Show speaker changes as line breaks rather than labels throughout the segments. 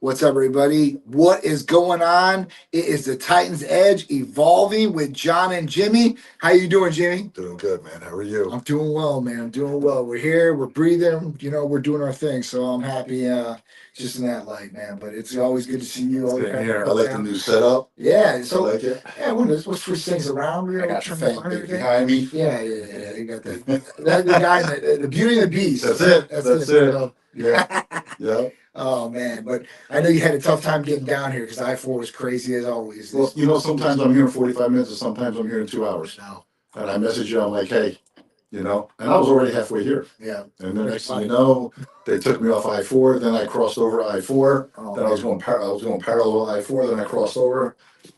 What's up, everybody? What is going on? It is the Titans Edge evolving with John and Jimmy. How you doing, Jimmy?
Doing good, man. How are you?
I'm doing well, man. I'm doing well. We're here. We're breathing. We're doing our thing. So I'm happy. Just in that light, man. But it's always good to see you.
Same here. I like the new setup.
Yeah.
I
So
like it.
yeah, let's switch things around.
I got the
trying to
fat
find
bit
everything.
behind me.
Yeah. You got that. The guy, the Beauty and the Beast.
That's it. That's it.
So,
Yeah. Yeah.
Oh man, but I know you had a tough time getting down here because I-4 was crazy as always.
Well, sometimes I'm here in 45 minutes and sometimes I'm here in 2 hours.
No.
And I message you, I'm like, hey, and I was already halfway here.
Yeah.
And then next thing you know, they took me off I-4, then I crossed over I-4,
Oh,
then I was going parallel I-4, then I crossed over.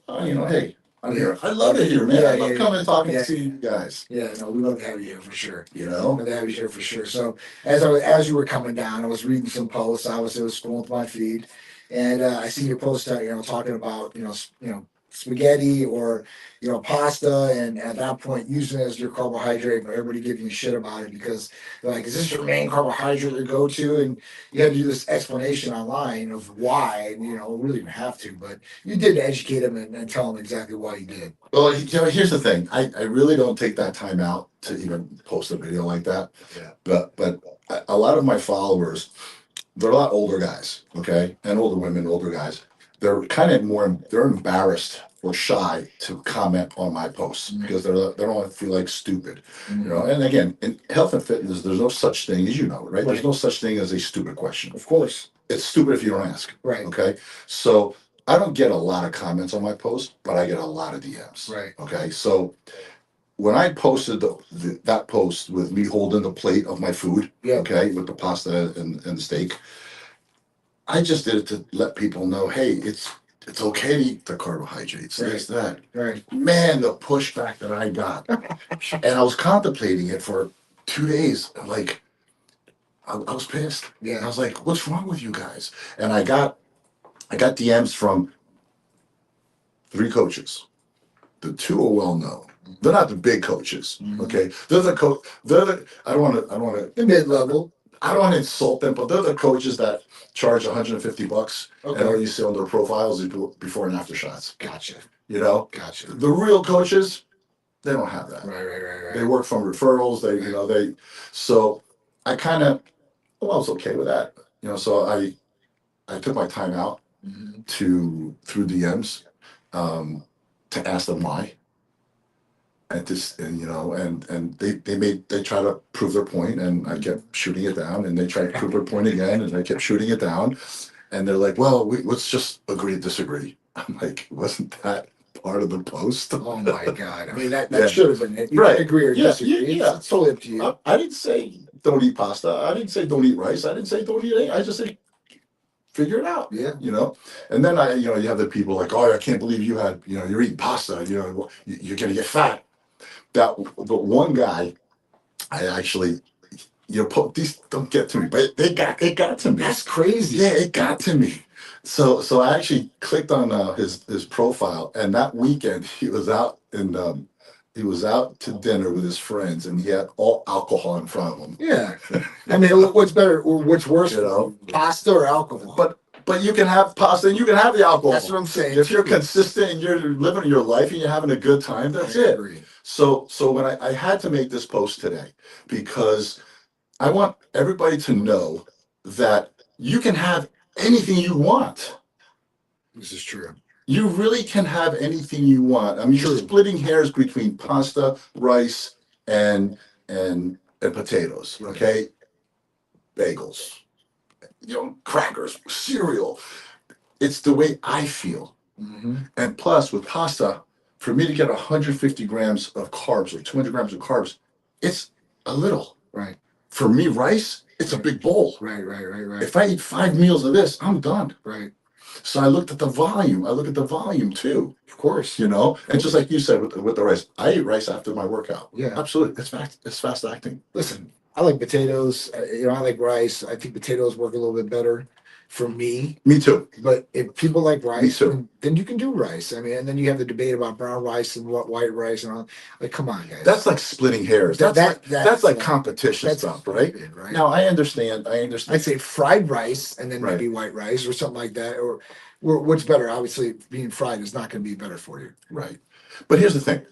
Hey, I'm here. I love it here, man. I love coming and talking to see you guys.
Yeah, no, we love to have you here for sure.
Love
to have you here for sure. So as you were coming down, I was reading some posts. I was scrolling through my feed, and I see your post out, talking about spaghetti or pasta, and at that point using it as your carbohydrate, but everybody giving you shit about it because they're like, is this your main carbohydrate to go to? And you had to do this explanation online of why, and really didn't have to, but you did educate them and tell them exactly why you did.
Well, here's the thing. I really don't take that time out to even post a video like that.
Yeah.
But a lot of my followers, they're a lot older guys, okay, and older women, older guys. They're kind of they're embarrassed or shy to comment on my posts because they don't want to feel like stupid, And again, in health and fitness, there's no such thing as right? There's no such thing as a stupid question.
Of course,
it's stupid if you don't ask.
Right.
Okay. So I don't get a lot of comments on my post, but I get a lot of DMs.
Right.
Okay. So when I posted that post with me holding the plate of my food, okay, with the pasta and the steak, I just did it to let people know, hey, it's okay to eat the carbohydrates. There's that.
Right.
Man, the pushback that I got. And I was contemplating it for 2 days. I was pissed.
Yeah.
I was like, what's wrong with you guys? And I got DMs from 3 coaches. The 2 are well known. They're not the big coaches. Okay. They're the I don't want to
the mid-level.
I don't want to insult them, but they're the coaches that charge $150 and all you see on their profiles is before and after shots.
Gotcha.
Gotcha. The real coaches, they don't have that.
Right.
They work from referrals. So I kind of, I was okay with that. So I took my time out through DMs to ask them why. And they try to prove their point, and I kept shooting it down, and they tried to prove their point again, and I kept shooting it down, and they're like, well, let's just agree to disagree. I'm like, wasn't that part of the post?
Oh my God. I mean, that should have been it. You
right.
can agree or disagree.
Yeah.
It's totally up to you.
I didn't say don't eat pasta. I didn't say don't eat rice. I didn't say don't eat egg. I just said figure it out.
Yeah.
And then you have the people like, oh, I can't believe you're eating pasta. You're gonna get fat. The one guy, I actually, these don't get to me, but it got to me.
That's crazy.
Yeah, it got to me. So I actually clicked on his profile, and that weekend he was out to dinner with his friends, and he had all alcohol in front of him.
Yeah, I mean, what's better or what's worse, pasta or alcohol?
But you can have pasta and you can have the alcohol.
That's what I'm saying.
If you're consistent and you're living your life and you're having a good time, that's it. So when I had to make this post today, because I want everybody to know that you can have anything you want.
This is true.
You really can have anything you want. I mean, you're splitting hairs between pasta, rice, and potatoes. Okay, bagels, crackers, cereal. It's the way I feel. And plus, with pasta, for me to get 150 grams of carbs or 200 grams of carbs, it's a little.
Right.
For me, rice, it's a big bowl.
Right.
If I eat 5 meals of this, I'm done.
Right.
So I looked at the volume. I look at the volume too.
Of course.
And just like you said with the rice, I eat rice after my workout.
Yeah.
Absolutely. It's fast acting.
Listen, I like potatoes. I like rice. I think potatoes work a little bit better. for me.
Me too.
But if people like rice,
Me too.
then you can do rice. I mean, and then you have the debate about brown rice and what white rice and all. Like, come on, guys.
That's like splitting hairs. That's like competition
that's
stuff, right?
stupid, right?
Now I understand.
I'd say fried rice and then
Right.
maybe white rice or something like that. Or what's better? Obviously, being fried is not going to be better for you.
Right. But here's the thing.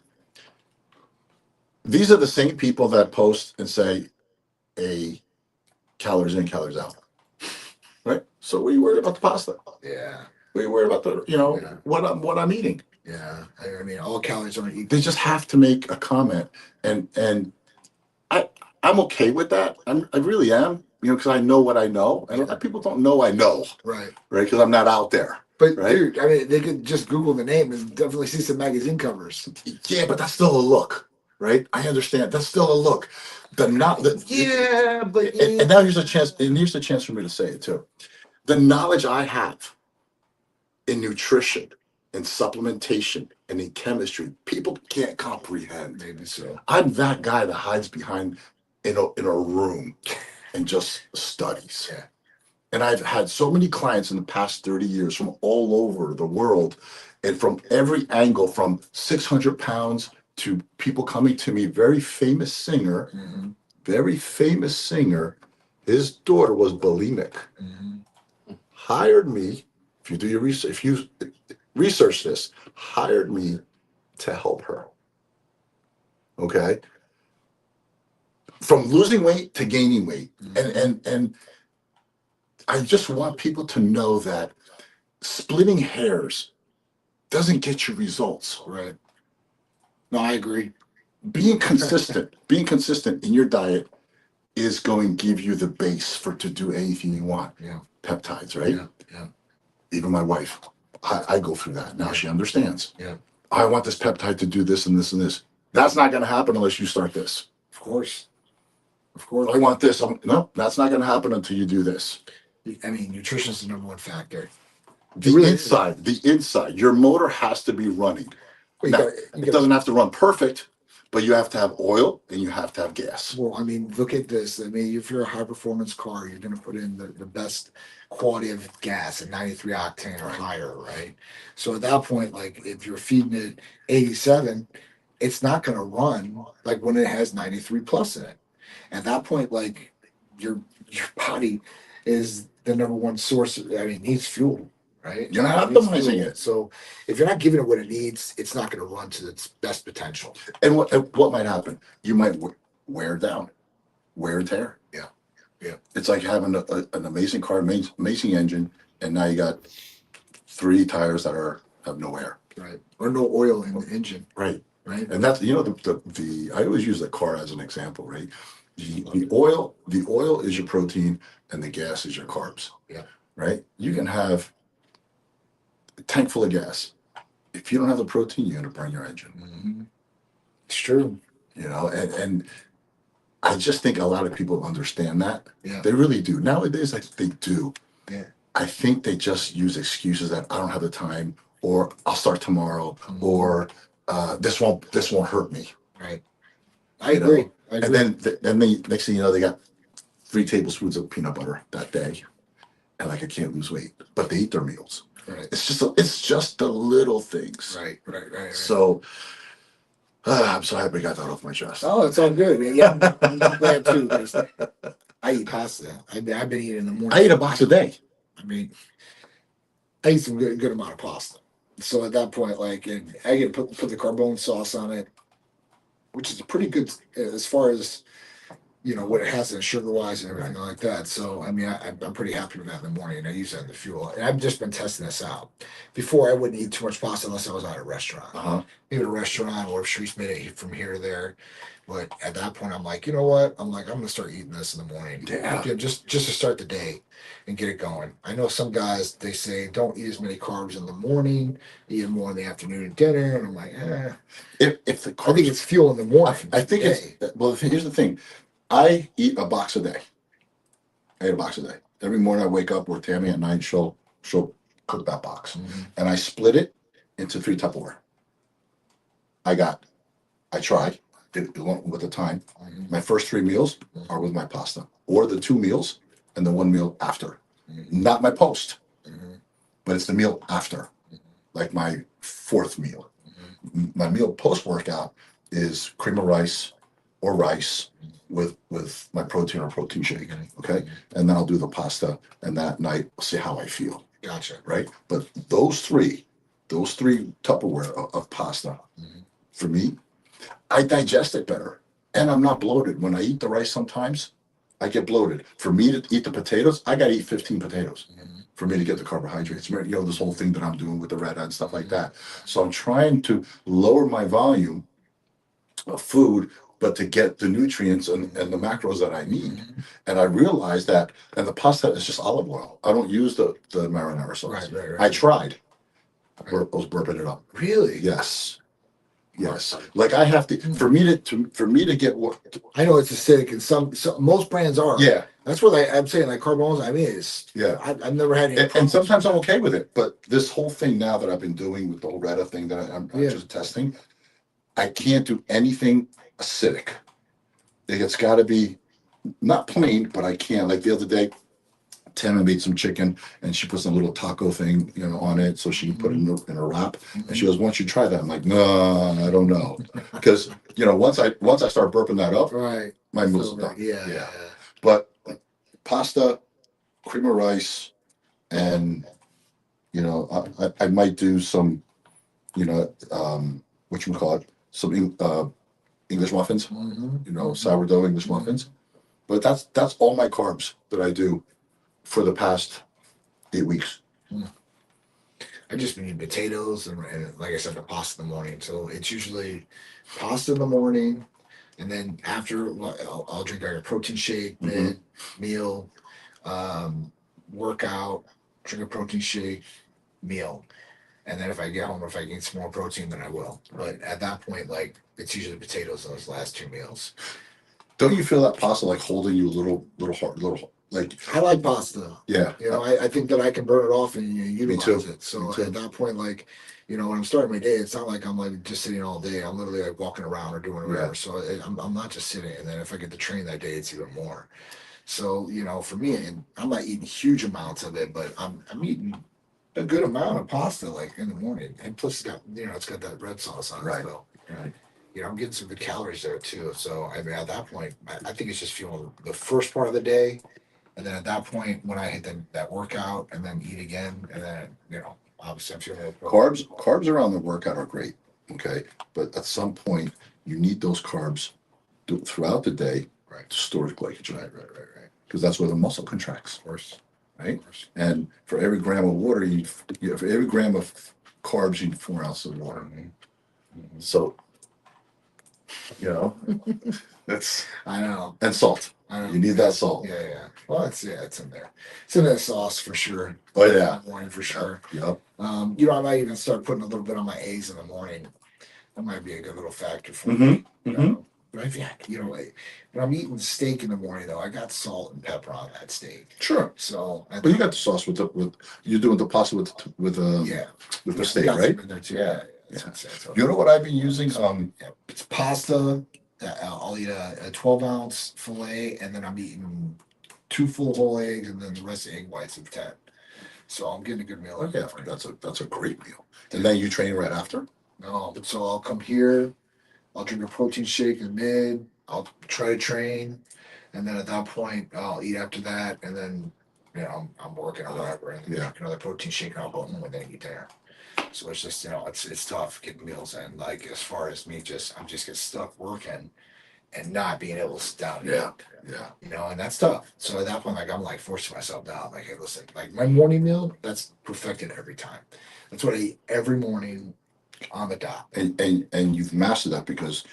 These are the same people that post and say a calories in, calories out. Right? So what are you worried about the pasta?
Yeah.
What are you worried about the what I'm eating?
Yeah. I mean, all calories aren't equal.
They just have to make a comment, and I'm okay with that. I really am, because I know what I know, and a lot of people don't know I know,
right?
Because I'm not out there.
But
right?
dude, I mean, they could just Google the name and definitely see some magazine covers.
Yeah, but that's still a look, right? I understand. That's still a look. But now here's a chance, and here's the chance for me to say it too. The knowledge I have in nutrition, in supplementation, and in chemistry, people can't comprehend.
Maybe so.
I'm that guy that hides behind in a room and just studies.
Yeah.
And I've had so many clients in the past 30 years from all over the world, and from every angle, from 600 pounds to people coming to me. Very famous singer, his daughter was bulimic. Hired me, if you do your research, if you research this, hired me to help her. Okay? From losing weight to gaining weight. And I just want people to know that splitting hairs doesn't get you results.
Right. No, I agree.
Being consistent in your diet is going to give you the base to do anything you want.
Yeah.
Peptides, right?
Yeah.
Even my wife, I go through that. Now she understands.
Yeah.
I want this peptide to do this and this and this. That's not going to happen unless you start this.
Of course. I
want this. No, that's not going to happen until you do this.
I mean, nutrition is the number one factor.
The inside, your motor has to be running. It doesn't have to run perfect, but you have to have oil and you have to have gas.
Well, I mean, look at this. I mean, if you're a high performance car, you're going to put in the best quality of gas at 93 octane or higher, right? So at that point, like if you're feeding it 87, it's not going to run like when it has 93 plus in it. At that point, like your body is the number one source. I mean, needs fuel, right?
You're not optimizing it.
So if you're not giving it what it needs, it's not going to run to its best potential.
And what might happen? You might wear down, wear and tear.
Yeah.
It's like having an amazing car, amazing engine, and now you got 3 tires that have no air.
Right. Or no oil in the engine.
Right.
Right.
And that's the I always use the car as an example, right? The oil is your protein and the gas is your carbs.
Yeah.
Right? You can have a tank full of gas. If you don't have the protein, you're gonna burn your engine.
It's true.
And I just think a lot of people understand that.
Yeah.
They really do. Nowadays, I think they do.
Yeah.
I think they just use excuses that I don't have the time, or I'll start tomorrow, or this won't hurt me.
Right. I agree.
And then they next thing you know, they got 3 tablespoons of peanut butter that day, and like I can't lose weight, but they eat their meals.
Right.
It's just the little things.
Right.
So I'm so happy I got that off my chest.
Oh, it's all good. Yeah, I'm glad too. Because I eat pasta. I've been eating in the morning.
I eat a box a day.
I mean, I eat some good amount of pasta. So at that point, like, and I get to put the carbone sauce on it, which is pretty good as far as what it has in sugar wise and everything like that. So I mean, I'm pretty happy with that in the morning. I use that in the fuel, and I've just been testing this out. Before, I wouldn't eat too much pasta unless I was at a restaurant. Maybe at a restaurant, or if Sharice made it from here or there. But at that point, I'm like, you know what? I'm gonna start eating this in the morning.
Yeah.
Just to start the day and get it going. I know some guys, they say don't eat as many carbs in the morning, eat more in the afternoon and dinner. And I'm like,
If the carbs,
I think it's fuel in the morning.
I think here's the thing. I eat a box a day. I eat a box a day. Every morning I wake up with Tammy at 9. She'll cook that box, and I split it into 3 Tupperware. I try it with the time. My first 3 meals are with my pasta, or the 2 meals and the 1 meal after. not my post,
Mm-hmm.
but it's the meal after, like my fourth meal. My meal post workout is cream of rice or rice with my protein or protein shake. Okay, and then I'll do the pasta, and that night I'll see how I feel.
Gotcha.
Right, but those three Tupperware of pasta, for me, I digest it better, and I'm not bloated. When I eat the rice, sometimes I get bloated. For me to eat the potatoes, I got to eat 15 potatoes for me to get the carbohydrates. You know, this whole thing that I'm doing with the red eye and stuff like that. So I'm trying to lower my volume of food, but to get the nutrients and the macros that I need. And I realized that, and the pasta is just olive oil. I don't use the marinara sauce.
Right.
I tried. I was burping it up.
Really?
Yes. Yes. Like I have to, for me to get what.
I know it's acidic, and some most brands are.
Yeah.
That's what I'm saying. Like carbones, I mean, it's.
Yeah.
I've never had any.
And sometimes I'm okay with it, but this whole thing now that I've been doing with the whole Retta thing that I'm just testing, I can't do anything acidic. It's got to be not plain, but I can't. Like the other day, Tammy made some chicken and she put some little taco thing, on it so she can put it in a wrap. And she goes, "Once you try that," I'm like, "No, I don't know," because once I start burping that up,
right,
my meal's done.
Yeah.
But pasta, cream of rice, and I might do some, whatchamacallit, some English muffins, sourdough English muffins. But that's all my carbs that I do for the past 8 weeks.
I just been eating potatoes and like I said, the pasta in the morning. So it's usually pasta in the morning, and then after I'll drink like a protein shake, mid meal, workout, drink a protein shake, meal. And then if I get home, if I get some more protein, then I will. But at that point, like it's usually potatoes in those last two meals.
Don't you feel that pasta like holding you a little hard, like?
I like pasta.
Yeah.
I think that I can burn it off and utilize it. So
Me too.
at that point, like, when I'm starting my day, it's not like I'm like just sitting all day. I'm literally like walking around or doing whatever.
Yeah.
So I'm not just sitting. And then if I get to train that day, it's even more. So for me, and I'm not eating huge amounts of it, but I'm eating a good amount of pasta like in the morning, and plus it's got that red sauce on it.
Right.
So,
Right.
I'm getting some good calories there too. So I mean, at that point, I think it's just fueling the first part of the day, and then at that point, when I hit that workout and then eat again, and then obviously I'm feeling
Carbs around the workout are great, okay, but at some point you need those carbs throughout the day,
right,
to store glycogen,
right,
because that's where the muscle contracts.
of course.
Right? And for every gram of water, for every gram of carbs, you need 4 ounces of water. So, that's.
I know.
And salt.
I know.
You need that salt.
Yeah. Well, it's in there. It's in that sauce for sure.
Oh yeah.
In the morning for sure.
Yep.
I might even start putting a little bit on my eggs in the morning. That might be a good little factor for me. But when I'm eating steak in the morning, though, I got salt and pepper on that steak.
Sure.
So,
but you got the sauce with you're doing the pasta with the steak, right?
In there too.
Yeah.
So,
You know what I've been using?
it's pasta. I'll eat a 12-ounce fillet, and then I'm eating 2 full whole eggs, and then the rest of egg whites of 10. So I'm getting a good meal.
Okay, that's a great meal. And then you train right after?
No, so I'll come here. I'll drink a protein shake in mid. I'll try to train, and then at that point, I'll eat after that, and then I'm working or whatever, and then drink another protein shake, and I'll go home and then eat dinner. So it's just it's tough getting meals in. Like as far as me, I'm just get stuck working and not being able to sit down.
Yeah.
And that's tough. So at that point, like I'm like forcing myself down. Like, hey, listen, like my morning meal, that's perfected every time. That's what I eat every morning on the dot.
And you've mastered that because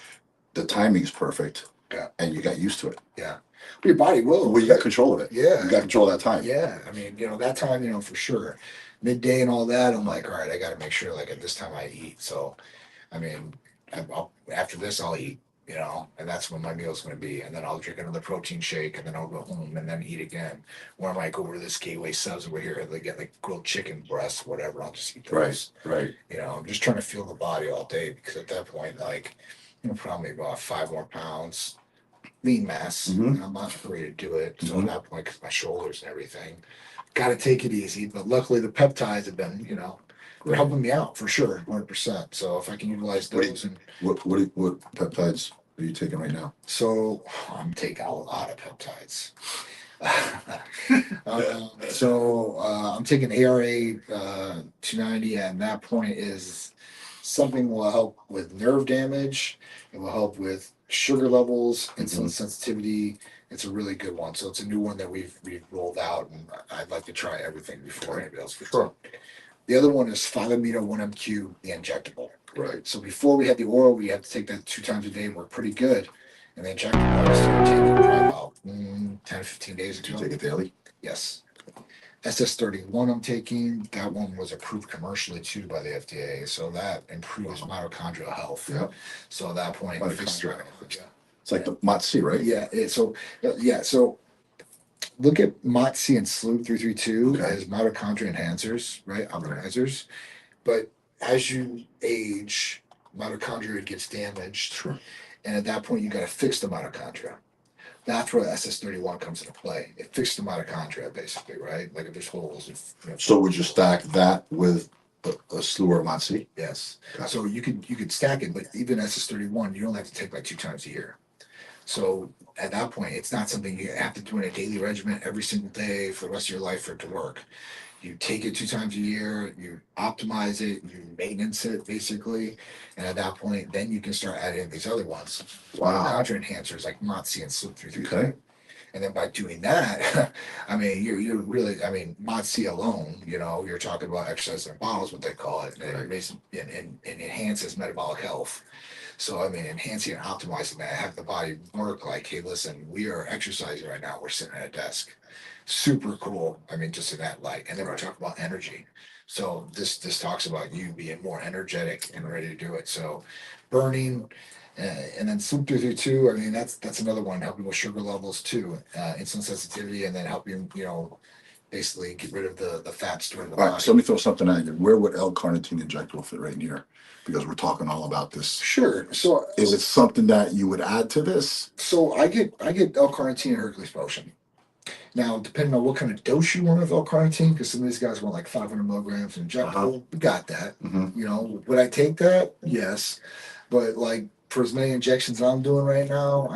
the timing is perfect.
Yeah.
And you got used to it.
Yeah. But your body will.
Well, you got control of it.
Yeah.
You got control of that time.
Yeah. I mean, that time, for sure. Midday and all that, I'm like, all right, I got to make sure like at this time I eat. So, I mean, after this, I'll eat. And that's when my meal's going to be. And then I'll drink another protein shake, and then I'll go home and then eat again. Or I might go over to this Gateway Subs over here. They get like grilled chicken breasts, whatever. I'll just eat those.
Right.
I'm just trying to feel the body all day, because at that point, like, probably about 5 more pounds. lean mass.
Mhm.
And I'm not ready to do it. So
Mhm.
at that point, because my shoulders and everything, got to take it easy. But luckily, the peptides have been, they're helping me out for sure, 100%. So if I can utilize
What do
those, and
what peptides are you taking right now?
so I'm taking a lot of peptides. I'm taking ARA 290, and that point is something will help with nerve damage. It will help with sugar levels, insulin sensitivity. It's a really good one. So it's a new one that we've rolled out, and I'd like to try everything before anybody else gets it. The other one is 5-amino-1-MQ, the injectable.
Right.
So before we had the oral, we had to take that 2 times a day, and we're pretty good. And the injectable, I started taking it probably about 10 or 15 days
Do you
ago.
take it daily?
Yes. SS31 I'm taking, that one was approved commercially too by the FDA. So that improves mitochondrial health.
Yeah.
So at that point,
Mitochondrial. It's like the MOTS, right?
yeah. So look at MOTS and SLOOP 332
Okay.
as mitochondria enhancers, right? Optimizers. But as you age, mitochondria gets damaged.
Sure.
And at that point, you got to fix the mitochondria. That's where SS31 comes into play. It fixes the mitochondria, basically, right? Like if there's holes.
So would you stack that with a slew of MOTS?
Yes.
Gotcha.
So you could stack it, but even SS31, you don't have to take like 2 times a year. So at that point, it's not something you have to do in a daily regimen every single day for the rest of your life for it to work. You take it 2 times a year, you optimize it, you maintenance it basically, and at that point, then you can start adding these other ones.
Wow.
Mitochondria enhancers like MOTS and SLOOP 333.
Okay.
And then by doing that, I mean, you're really, I mean, Mod C alone, you're talking about exercise in bottles, what they call it, and it makes and enhances metabolic health. So, I mean, enhancing and optimizing that, have the body work like, hey, listen, we are exercising right now, we're sitting at a desk. Super cool. I mean, just in that light. And then we're talking about energy. So this talks about you being more energetic and ready to do it. So burning, and then sleep 332. I mean, that's another one helping with sugar levels too, insulin sensitivity, and then helping basically get rid of the fat stored in the
All right.
body.
So let me throw something at you. Where would L-carnitine injectable fit right in here? Because we're talking all about this.
Sure. So
Is it something that you would add to this?
So I get L-carnitine and Hercules potion. Now, depending on what kind of dose you want of L-carnitine, because some of these guys want like 500 milligrams injectable, we got that. Would I take that? Yes, but like for as many injections I'm doing right now,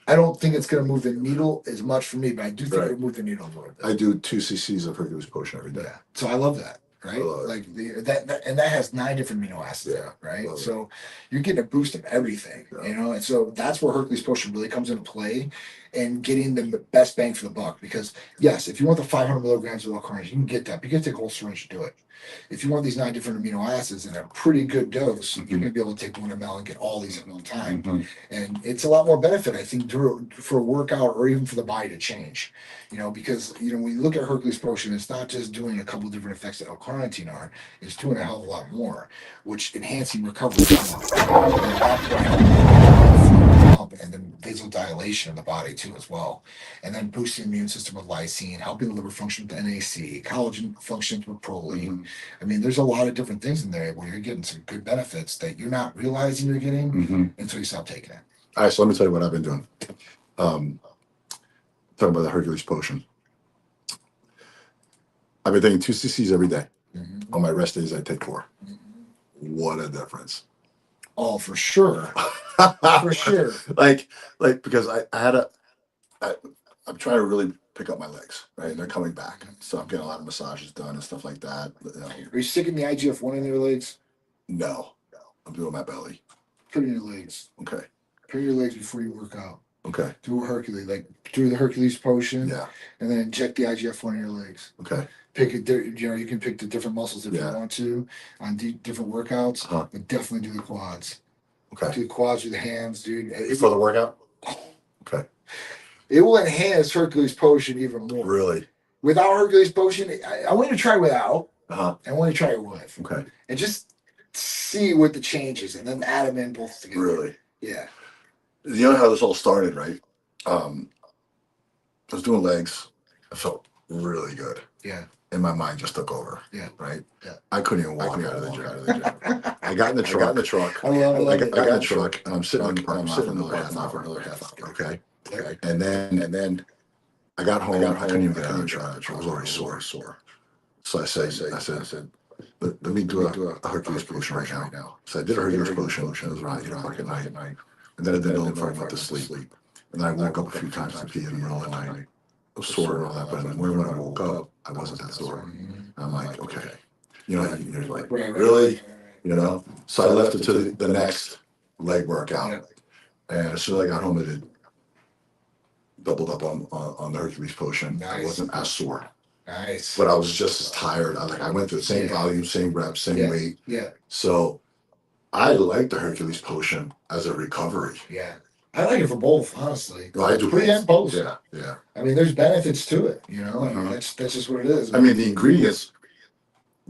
I don't think it's going to move the needle as much for me, but I do think it'll move the needle a little bit.
I do 2 cc's of Hercules potion every day.
Yeah, so I love that. Right, like that has 9 different amino acids. Yeah, right. So you're getting a boost of everything, and so that's where Hercules potion really comes into play, and getting the best bang for the buck. Because yes, if you want the 500 milligrams of L-carnitine, you can get that. But you can take a whole syringe to do it. If you want these 9 different amino acids in a pretty good dose, you're going to be able to take 1 ml and get all these at one time. And it's a lot more benefit, I think, for a workout or even for the body to change. Because when you look at Hercules potion, it's not just doing a couple different effects that L-carnitine are; it's doing a hell of a lot more, which enhancing recovery and then vasodilation in the body too as well, and then boosting the immune system with lysine, helping the liver function with NAC, collagen functions with proline. I mean, there's a lot of different things in there where you're getting some good benefits that you're not realizing you're getting until you stop taking it.
All right, so let me tell you what I've been doing. Talking about the Hercules potion. I've been taking 2 cc's every day. On my rest days, I take 4. What a difference!
Oh, for sure, for sure.
Like because I'm trying to really pick up my legs, right? They're coming back, so I'm getting a lot of massages done and stuff like that.
Are you sticking the IGF-1 in your legs?
No, I'm doing my belly.
Put it in your legs.
Okay.
Put it in your legs before you work out.
Okay.
Do the Hercules potion.
Yeah.
And then inject the IGF-1 in your legs.
Okay.
Pick you can pick the different muscles if you want to on different workouts, but definitely do the quads.
Okay.
Do the quads, do the hands, dude.
For the workout. Okay.
It will enhance Hercules potion even more.
Really?
Without Hercules potion, I want you to try without.
I
want to try it with.
Okay.
And just see what the changes, and then add them in both together.
Really?
Yeah.
You know how this all started, right? I was doing legs. I felt really good.
Yeah.
and my mind just took over.
Yeah.
Right.
Yeah.
I couldn't even walk out of the gym. I got in the truck.
I love it.
I got in the truck, and I'm sitting in the parking lot for another half hour. Okay.
Okay.
And then I got home. I couldn't even get out of the truck. I was already sore. So I said, let me do a Hercules potion right now. So I did a Hercules potion. It was around 8 o'clock at night. And then I did it before I went to sleep. And then I woke up a few times to pee in the middle of the night. I was sore and all that, but in the morning when I woke up, I wasn't that sore. And I'm like, okay. You know, you're like, really? You know? So I left it to the next leg workout. And as soon as I got home, I did doubled up on the Hercules potion. I wasn't as sore.
Nice.
But I was just as tired. I went through the same volume, same reps, same weight.
Yeah.
So I like the Hercules potion as a recovery.
Yeah. I like it for both, honestly.
No, I do
pre and post.
Yeah.
I mean, there's benefits to it, you know. I mean, that's just what it is.
I mean, the ingredients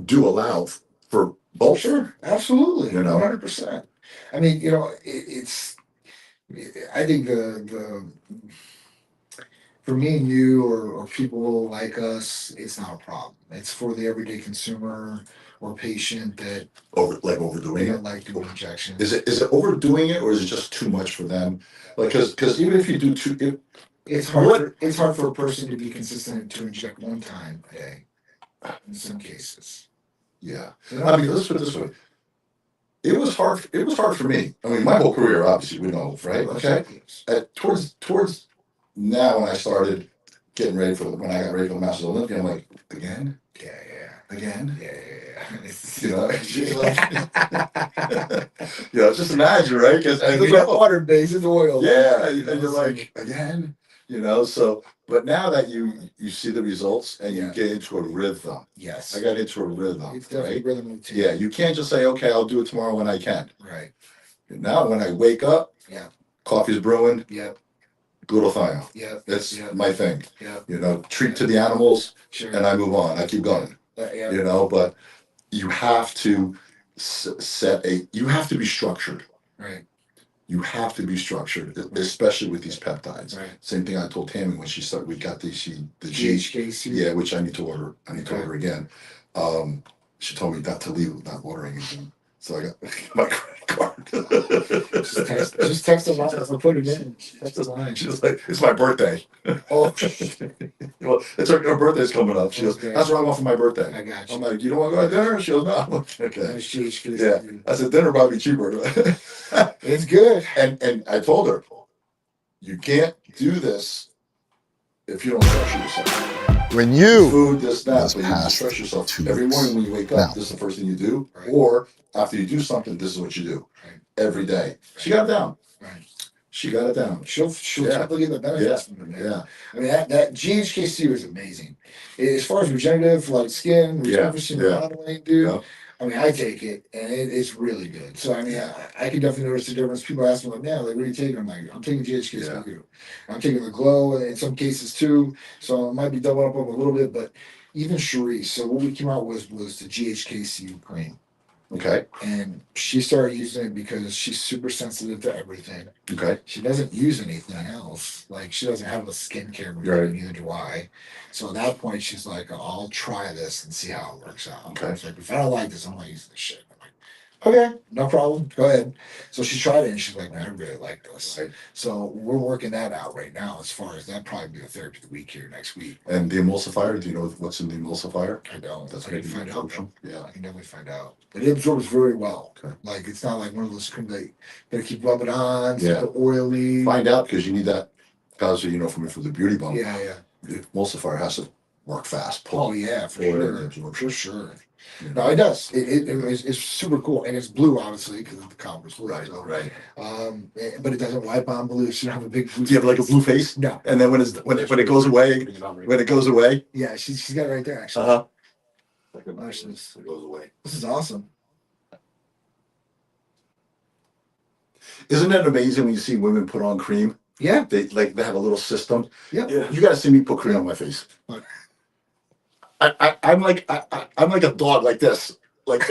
do allow for both.
Sure, absolutely,
you know,
100%. I mean, you know, it's. I think the for me and you or people like us, it's not a problem. It's for the everyday consumer or patient that
overdoing
they
it.
don't like doing injections.
Is it overdoing it, or is it just too much for them? Like, because even if you do two,
it's hard. It's hard for a person to be consistent to inject one time a day. In some cases.
Yeah.
You know,
I mean, let's put it this way. It was hard. It was hard for me. I mean, my whole career, obviously, we know, right? Okay. Towards now, when I started getting ready when I got ready for the Masters of Olympia, I'm like, again? Again? You know, she's like, you know, just imagine, right? Because
it's like water based, it's oil.
Yeah, and you're like, again? You know, so, but now that you see the results and you get into a rhythm.
Yes.
I got into a rhythm.
It's definitely
right?
rhythm routine.
Yeah, you can't just say, okay, I'll do it tomorrow when I can.
Right.
Now, when I wake up, coffee's brewing.
Yep.
Glutathione.
Yep.
That's my thing.
Yeah.
You know, treat to the animals, and I move on. I keep going.
You
know, but you have to you have to be structured.
Right.
You have to be structured, especially with these peptides.
Right.
same thing I told Tammy when she started. We got the
GHKC.
Yeah, which I need to order. I need to order again. She told me not to leave without ordering anything. So I got my credit card.
just text the line. I'll put it in. Text the line.
She was like, "It's my birthday."
Oh,
well, it's her birthday's coming up. She goes, "That's what I want for my birthday."
I got you.
I'm like, "You don't want to go to dinner?" She goes, "No." Okay.
That's GHKC.
Yeah. I said, "Dinner might be cheaper."
It's good.
And I told her, "You can't do this if you don't structure yourself."
When you
food, this, that,
this
but you
past
stress yourself
2
every
weeks.
morning when you wake up.
Now.
This is the first thing you do,
Right.
or after you do something, this is what you do every day. She got it down.
Right.
She got it down.
She'll definitely get the benefits from it, man.
Yeah.
I mean that GHKC was amazing. As far as regenerative, like skin, remodeling, dude.
Yeah.
I mean, I take it and it's really good. So I mean, I can definitely notice the difference. People ask me like, "Man, like, what are you taking?" I'm like, "I'm taking GHKC too. I'm taking the Glow in some cases too. So I might be doubling up on a little bit, but even Cherise. So what we came out with was the GHKC cream.
Okay.
And she started using it because she's super sensitive to everything.
Okay.
She doesn't use anything else. Like, she doesn't have a skincare routine, neither do I. So at that point, she's like, I'll try this and see how it works out.
Okay.
It's like, if I don't like this, I'm not using this shit. I'm like, okay, no problem. Go ahead. So she tried it and she's like, man, I really like this.
Right.
So we're working that out right now as far as that probably be the therapy of the week here next week.
And the emulsifier, do you know what's in the emulsifier?
I don't.
That's
I can find out.
Yeah.
I can definitely find out. But it absorbs very well.
Okay.
Like, it's not like one of those creams that you gotta keep rubbing on,
Yeah.
super oily.
Find out, because you need that, because you know, from the beauty bump.
Yeah.
The emulsifier has to work fast.
Oh yeah, for sure. For sure.
You know?
No, it does. It's super cool, and it's blue, obviously, because of the copper's blue.
Right.
So,
Right.
but it doesn't wipe on blue. So you don't have a big blue.
Do you have like a blue face?
No.
And then when it goes away,
Yeah, she's got it right there actually. Watch this.
It goes away.
This is awesome.
Isn't it amazing when you see women put on cream?
Yeah.
They have a little system.
Yeah.
You got to see me put cream on my face.
What?
I'm like a dog like this. Like,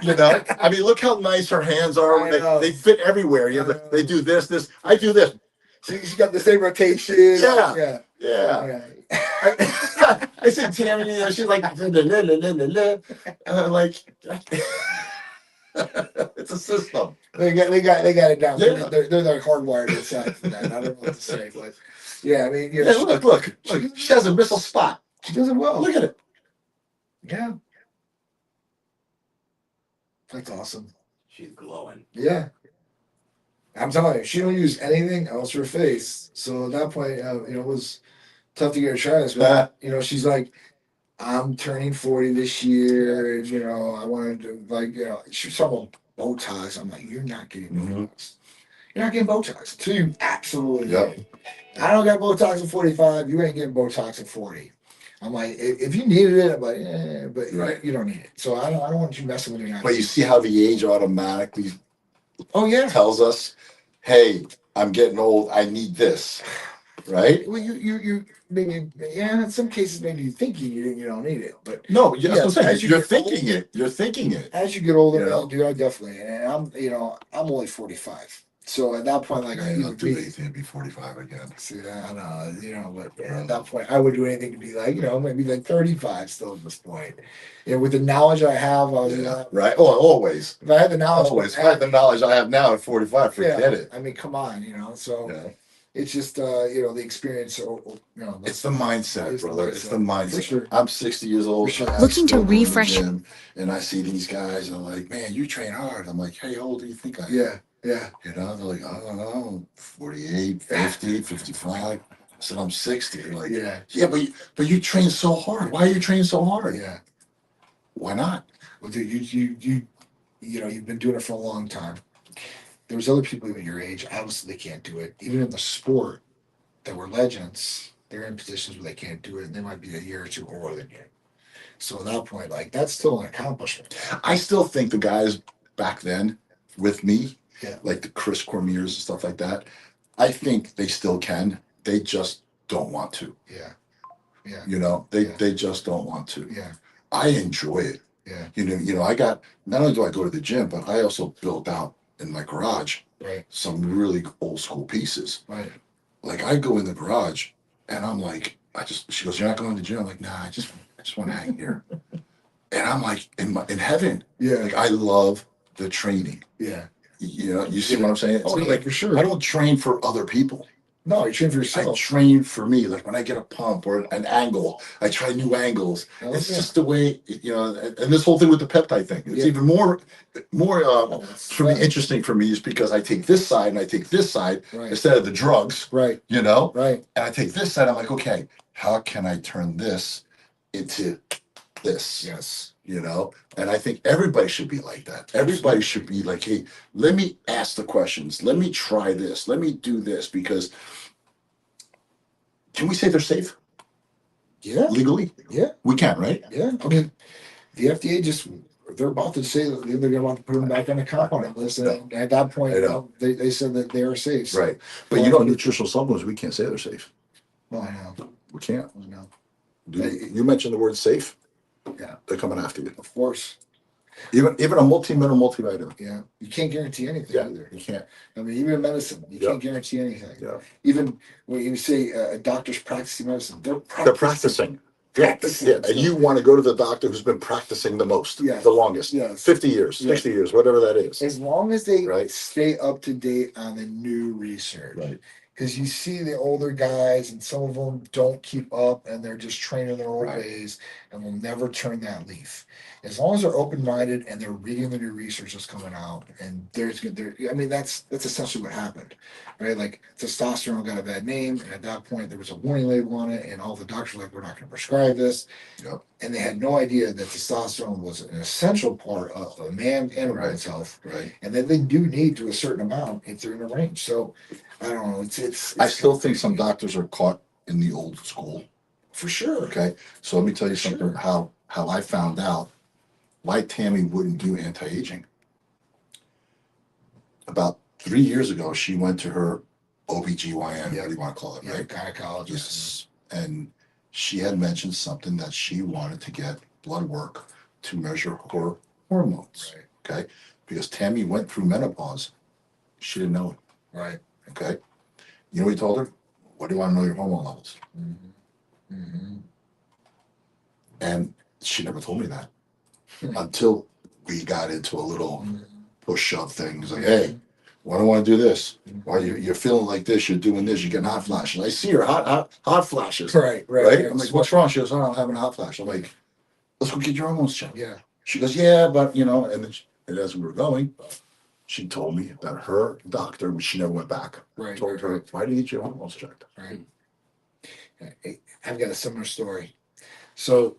you know, I mean, look how nice her hands are.
I know.
They fit everywhere. You know, they do this. I do this.
She's got the same rotation.
Yeah.
Yeah.
I said, Tammy, you know, she's like, la, la, la, la, la, la. And I'm like, it's a system.
They got it down.
Yeah.
They're like hardwired inside for that. I don't know what to say, but yeah, I mean,
Yeah, look. She has a missile spot.
she does it well.
Look at it.
Yeah, that's awesome.
She's glowing.
Yeah, I'm telling you, she don't use anything else for her face. So at that point, it was tough to get her try this. But she's like, I'm turning 40 this year. And, I wanted to she's talking about Botox. I'm like, you're not getting Botox. You're not getting Botox until you absolutely get it. I don't got Botox at 45. You ain't getting Botox at 40. I'm like, if you needed it, I'm like, but you don't need it. So I don't want you messing with it.
But you see how the age automatically tells us, hey, I'm getting old. I need this, right?
Well, you maybe in some cases maybe you think you don't need it, but
no, that's what I'm saying. You're thinking
older,
it. You're thinking it.
As you get older, dude, I definitely. And I'm only 45. So at that point, like,
I'll do anything to be 45 again.
See, I know, but at that point, I would do anything to be like, maybe like 35 still at this point. With the knowledge I have,
right. Oh, always.
If I had the knowledge,
if I had the knowledge I have now at 45, forget it.
I mean, come on, so it's just, the experience,
it's the mindset, brother. It's the mindset.
For sure.
I'm 60 years old.
Sure.
Looking to refresh.
And I see these guys, and I'm like, man, you train hard. I'm like, hey, how old do you think I am?
Yeah.
They're like, I don't know, 48, 50, 55. I said, I'm 60. They're like, yeah, but you train so hard. Why are you training so hard?
Yeah.
Why not?
Well, dude, you've been doing it for a long time. There's other people even your age, obviously they can't do it. Even in the sport, that were legends, they're in positions where they can't do it, and they might be a year or two older than you. So at that point, like, that's still an accomplishment.
I still think the guys back then with me, like the Chris Cormiers and stuff like that, I think they still can. They just don't want to.
Yeah.
They just don't want to.
Yeah.
I enjoy it.
Yeah.
I got, not only do I go to the gym, but I also built out in my garage some really old school pieces.
Right.
Like, I go in the garage and I'm like, she goes, you're not going to the gym? I'm like, nah, I just want to hang here. And I'm like, in heaven.
Yeah.
Like, I love the training.
Yeah.
You see what I'm saying?
Oh,
like,
for sure.
I don't train for other people.
No, you train for yourself.
I train for me. Like, when I get a pump or an angle, I try new angles. It's just the way, and this whole thing with the peptide thing. It's even more for me interesting for me is because I take this side and I take this side instead of the drugs.
Right.
Right. And I take this side. I'm like, okay, how can I turn this into this?
Yes.
And I think everybody should be like that. Everybody should be like, hey, let me ask the questions. Let me try this. Let me do this, because can we say they're safe?
Yeah.
Legally?
Yeah.
We can, right?
Yeah. I mean, the FDA they're about to say that they're going to put them back on the component list. And at that point, they said that they are safe.
Right. But nutritional supplements, we can't say they're safe.
Well, I know.
We can't.
I know.
You mentioned the word safe.
Yeah.
They're coming after you.
Of course.
Even a multi-mineral multivitamin.
Yeah. You can't guarantee anything either.
You can't.
I mean, even in medicine, you can't guarantee anything.
Yeah.
Even when you say a doctor's practicing medicine, they're
practicing. Yeah. And you want to go to the doctor who's been practicing the most, the longest, 50 years, 60 years, whatever that is.
As long as they stay up to date on the new research. Right. Because you see the older guys, and some of them don't keep up, and they're just training their old ways, and will never turn that leaf. As long as they're open-minded and they're reading the new research that's coming out, and that's essentially what happened, right? Like, testosterone got a bad name, and at that point there was a warning label on it, and all the doctors were like, we're not going to prescribe this. Yep. And they had no idea that testosterone was an essential part of a man and a woman's health, and that they do need to a certain amount if they're in a range. So I don't know. It's
I still think some doctors are caught in the old school.
For sure.
Okay. So let me tell you something, how I found out why Tammy wouldn't do anti-aging. About 3 years ago, she went to her OBGYN, what do you want to call it, right?
Gynecologist.
Yes. And she had mentioned something that she wanted to get blood work to measure her hormones. Right. Okay. Because Tammy went through menopause. She didn't know it.
Right.
Okay. You know what he told her? What do you want to know your hormone levels?
Mm-hmm. Mhm.
And she never told me that until we got into a little push shove thing. It's like, hey, why do I want to do this? Why you're feeling like this? You're doing this. You're getting hot flashes. I see her hot flashes.
Right.
Right. I'm like, what's wrong? She goes, oh, I'm having a hot flash. I'm like, let's go get your hormones checked.
Yeah.
She goes, yeah, but and then and as we were going, she told me that her doctor, she never went back.
Right.
Told her, why do you get your hormones checked?
Right. I've got a similar story. So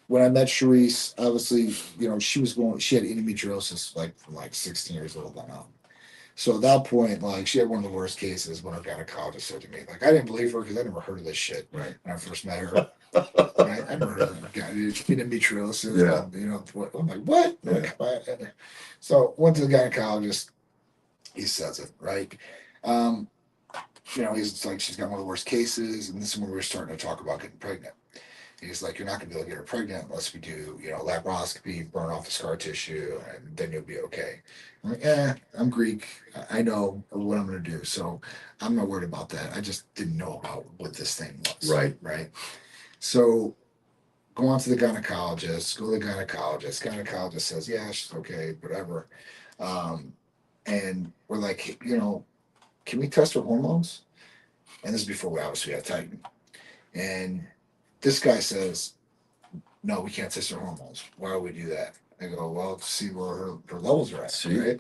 when I met Sharice, obviously, she had endometriosis like from like 16 years old on out. So at that point, like she had one of the worst cases when her gynecologist said to me, like I didn't believe her because I never heard of this shit
Right.
when I first met her. Right? I never heard of that. Endometriosis.
Yeah.
I'm like, what?
Yeah.
So went to the gynecologist. He says it, right? He's like, she's got one of the worst cases, and this is when we were starting to talk about getting pregnant. He's like, you're not going to be able to get her pregnant unless we do, laparoscopy, burn off the scar tissue, and then you'll be okay. I'm like, I'm Greek. I know what I'm going to do. So I'm not worried about that. I just didn't know about what this thing was.
Right.
Right. So go on to the gynecologist, go to the gynecologist. Gynecologist says, yeah, she's okay, whatever. And we're like, can we test her hormones? And this is before we obviously had Titan. And this guy says, no, we can't test her hormones. Why would we do that? I go, well, to see where her levels are at,
See?
right?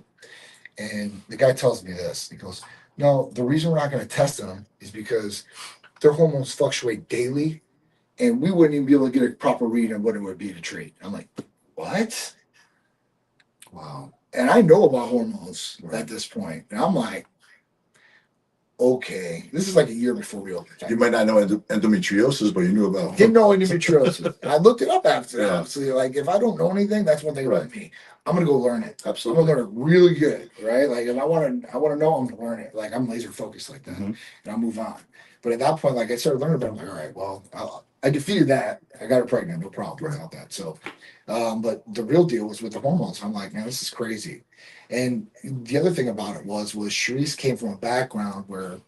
And the guy tells me this. He goes, no, the reason we're not going to test them is because their hormones fluctuate daily, and we wouldn't even be able to get a proper read on what it would be to treat. I'm like, what?
Wow.
And I know about hormones
Right.
at this point. And I'm like, okay, this is like a year before we opened.
You might not know endometriosis, but you knew about.
Didn't know endometriosis. I looked it up after that.
Yeah.
Obviously, like if I don't know anything, that's one thing about me. I'm gonna go learn it.
Absolutely.
I'm gonna learn it really good, right? Like if I want to know, I'm gonna learn it. Like I'm laser focused like that, and I'll move on. But at that point, like I started learning about it. I'm like, all right, well, I defeated that. I got her pregnant, no problem about that. So, but the real deal was with the hormones. I'm like, man, this is crazy. And the other thing about it was Sharice came from a background where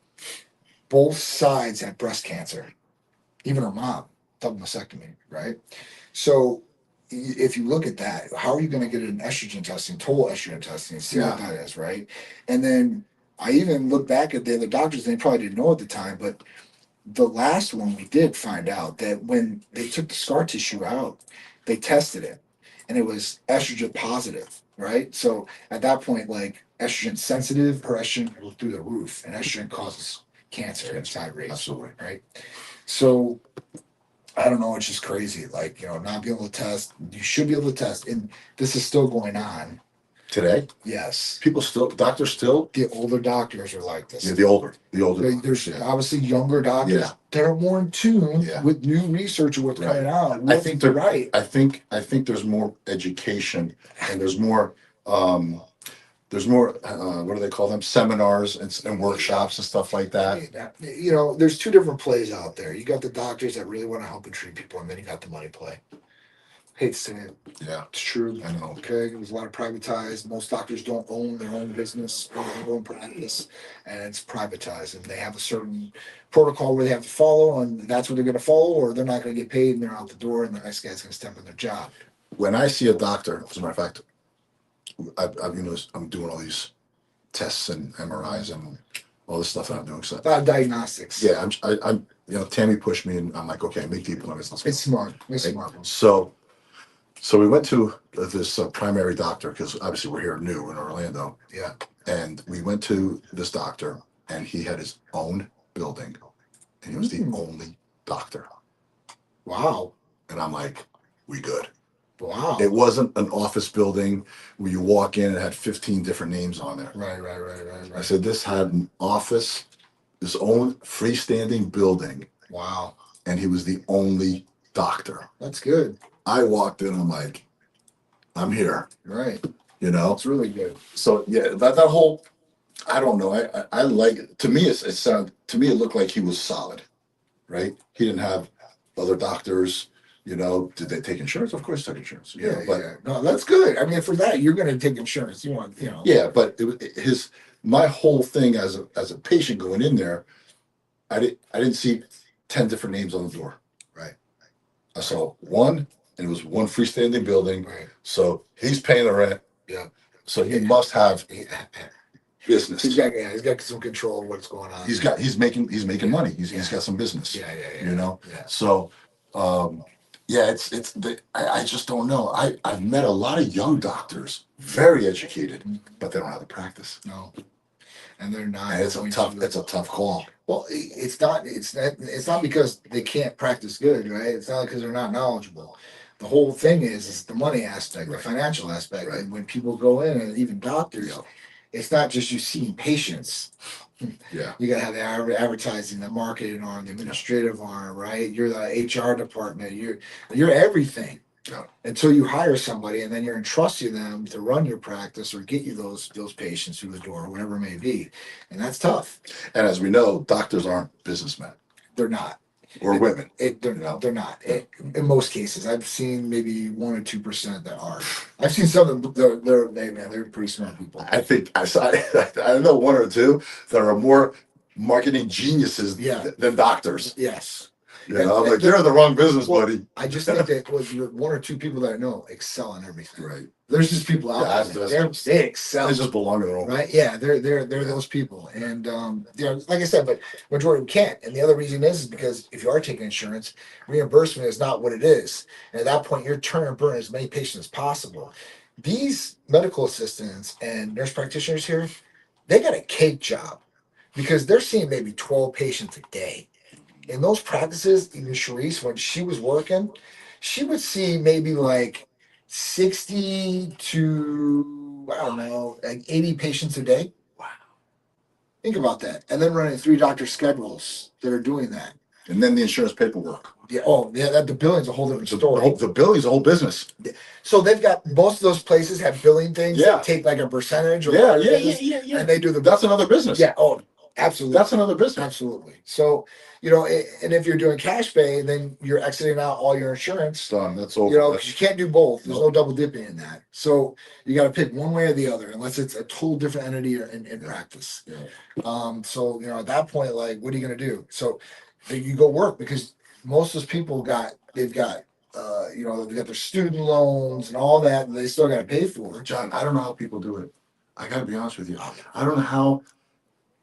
both sides had breast cancer. Even her mom, double mastectomy, right? So if you look at that, how are you going to get an estrogen testing, total estrogen testing, and see what that is, right? And then I even look back at the other doctors, and they probably didn't know at the time, but the last one we did find out that when they took the scar tissue out, they tested it, and it was estrogen positive, right? So at that point, like estrogen sensitive, her estrogen was through the roof, and estrogen causes cancer and side rays.
Absolutely.
Right. So I don't know, it's just crazy. Like, not being able to test. You should be able to test. And this is still going on.
Today?
Yes.
Doctors still?
The older doctors are like this.
Yeah, the older.
There's obviously younger doctors that are more in tune with new research and what's coming out.
I think they're
right.
I think there's more education and there's more what do they call them, seminars and workshops and stuff like that.
There's two different plays out there. You got the doctors that really want to help and treat people, and then you got the money play. Hate to say it.
Yeah,
it's true.
I know.
Okay, there's a lot of privatized. Most doctors don't own their own business or their own practice, and it's privatized. And they have a certain protocol where they have to follow, and that's what they're going to follow, or they're not going to get paid, and they're out the door, and the next guy's going to step in their job.
When I see a doctor, as a matter of fact, I'm doing all these tests and MRIs and all this stuff that I'm doing. So
diagnostics.
Yeah, I'm Tammy pushed me, and I'm like, okay, make the appointments.
It's smart. It's smart.
So we went to this primary doctor because obviously we're here new in Orlando.
Yeah.
And we went to this doctor, and he had his own building, and he was the only doctor.
Wow.
And I'm like, we good.
Wow.
It wasn't an office building where you walk in and it had 15 different names on there.
Right.
I said this had an office, his own freestanding building.
Wow.
And he was the only doctor.
That's good.
I walked in, I'm like, I'm here.
Right.
It's
really good.
So yeah, that whole, I don't know. I like it. To me, it looked like he was solid, right? He didn't have other doctors. Did they take insurance? Of course, they took insurance.
Yeah. No, that's good. I mean, for that, you're going to take insurance. You want.
Yeah, but my whole thing as a patient going in there, I didn't see 10 different names on the door.
Right.
I saw one, and it was one freestanding building.
Right.
So he's paying the rent.
Yeah.
So he must have business.
He's got some control of what's going on.
He's making money. He's got some business.
Yeah.
You know.
Yeah.
So, I just don't know. I've met a lot of young doctors, very educated, but they don't have the practice.
No. And they're not.
And it's a tough call.
Well, it's not because they can't practice good, right? It's not because they're not knowledgeable. The whole thing is the money aspect,
Right.
the financial aspect.
Right.
And when people go in, and even doctors, it's not just you seeing patients.
Yeah.
You gotta have the advertising, the marketing arm, the administrative arm, right? You're the HR department. You're everything.
Yeah.
Until you hire somebody, and then you're entrusting them to run your practice or get you those patients through the door, or whatever it may be, and that's tough.
And as we know, doctors aren't businessmen.
They're not.
Or women.
They're not. In most cases, I've seen maybe 1 or 2% that are. I've seen some of them. They're pretty smart people.
I think I know 1 or 2 that are more marketing geniuses than doctors.
Yes.
You know, I'm like, you're in the wrong business, buddy.
I just think that you're 1 or 2 people that I know excel in everything.
Right.
There's just people out there. They excel.
They just belong in their own.
Right? Yeah, they're those people, and like I said, but majority of them can't. And the other reason is because if you are taking insurance, reimbursement is not what it is. And at that point, you're trying to burn as many patients as possible. These medical assistants and nurse practitioners here, they got a cake job because they're seeing maybe 12 patients a day. In those practices, even Charisse, when she was working, she would see maybe like 60 to, I don't know, like 80 patients a day.
Wow.
Think about that. And then running 3 doctor schedules that are doing that.
And then the insurance paperwork.
Yeah. Oh, yeah. The billing's a whole different story.
The billing's a whole business.
So they've got, most of those places have billing things that take like a percentage. Or
yeah.
And they do
That's another business.
Yeah. Oh, absolutely.
That's another business.
Absolutely. So, and if you're doing cash pay, then you're exiting out all your insurance.
Done. That's over.
Because you can't do both. There's no double dipping in that. So you got to pick one way or the other, unless it's a total different entity in practice.
Yeah.
So at that point, like, what are you going to do? So you go work, because most of those people they've got their student loans and all that, and they still got to pay for it.
John, I don't know how people do it. I got to be honest with you. I don't know how.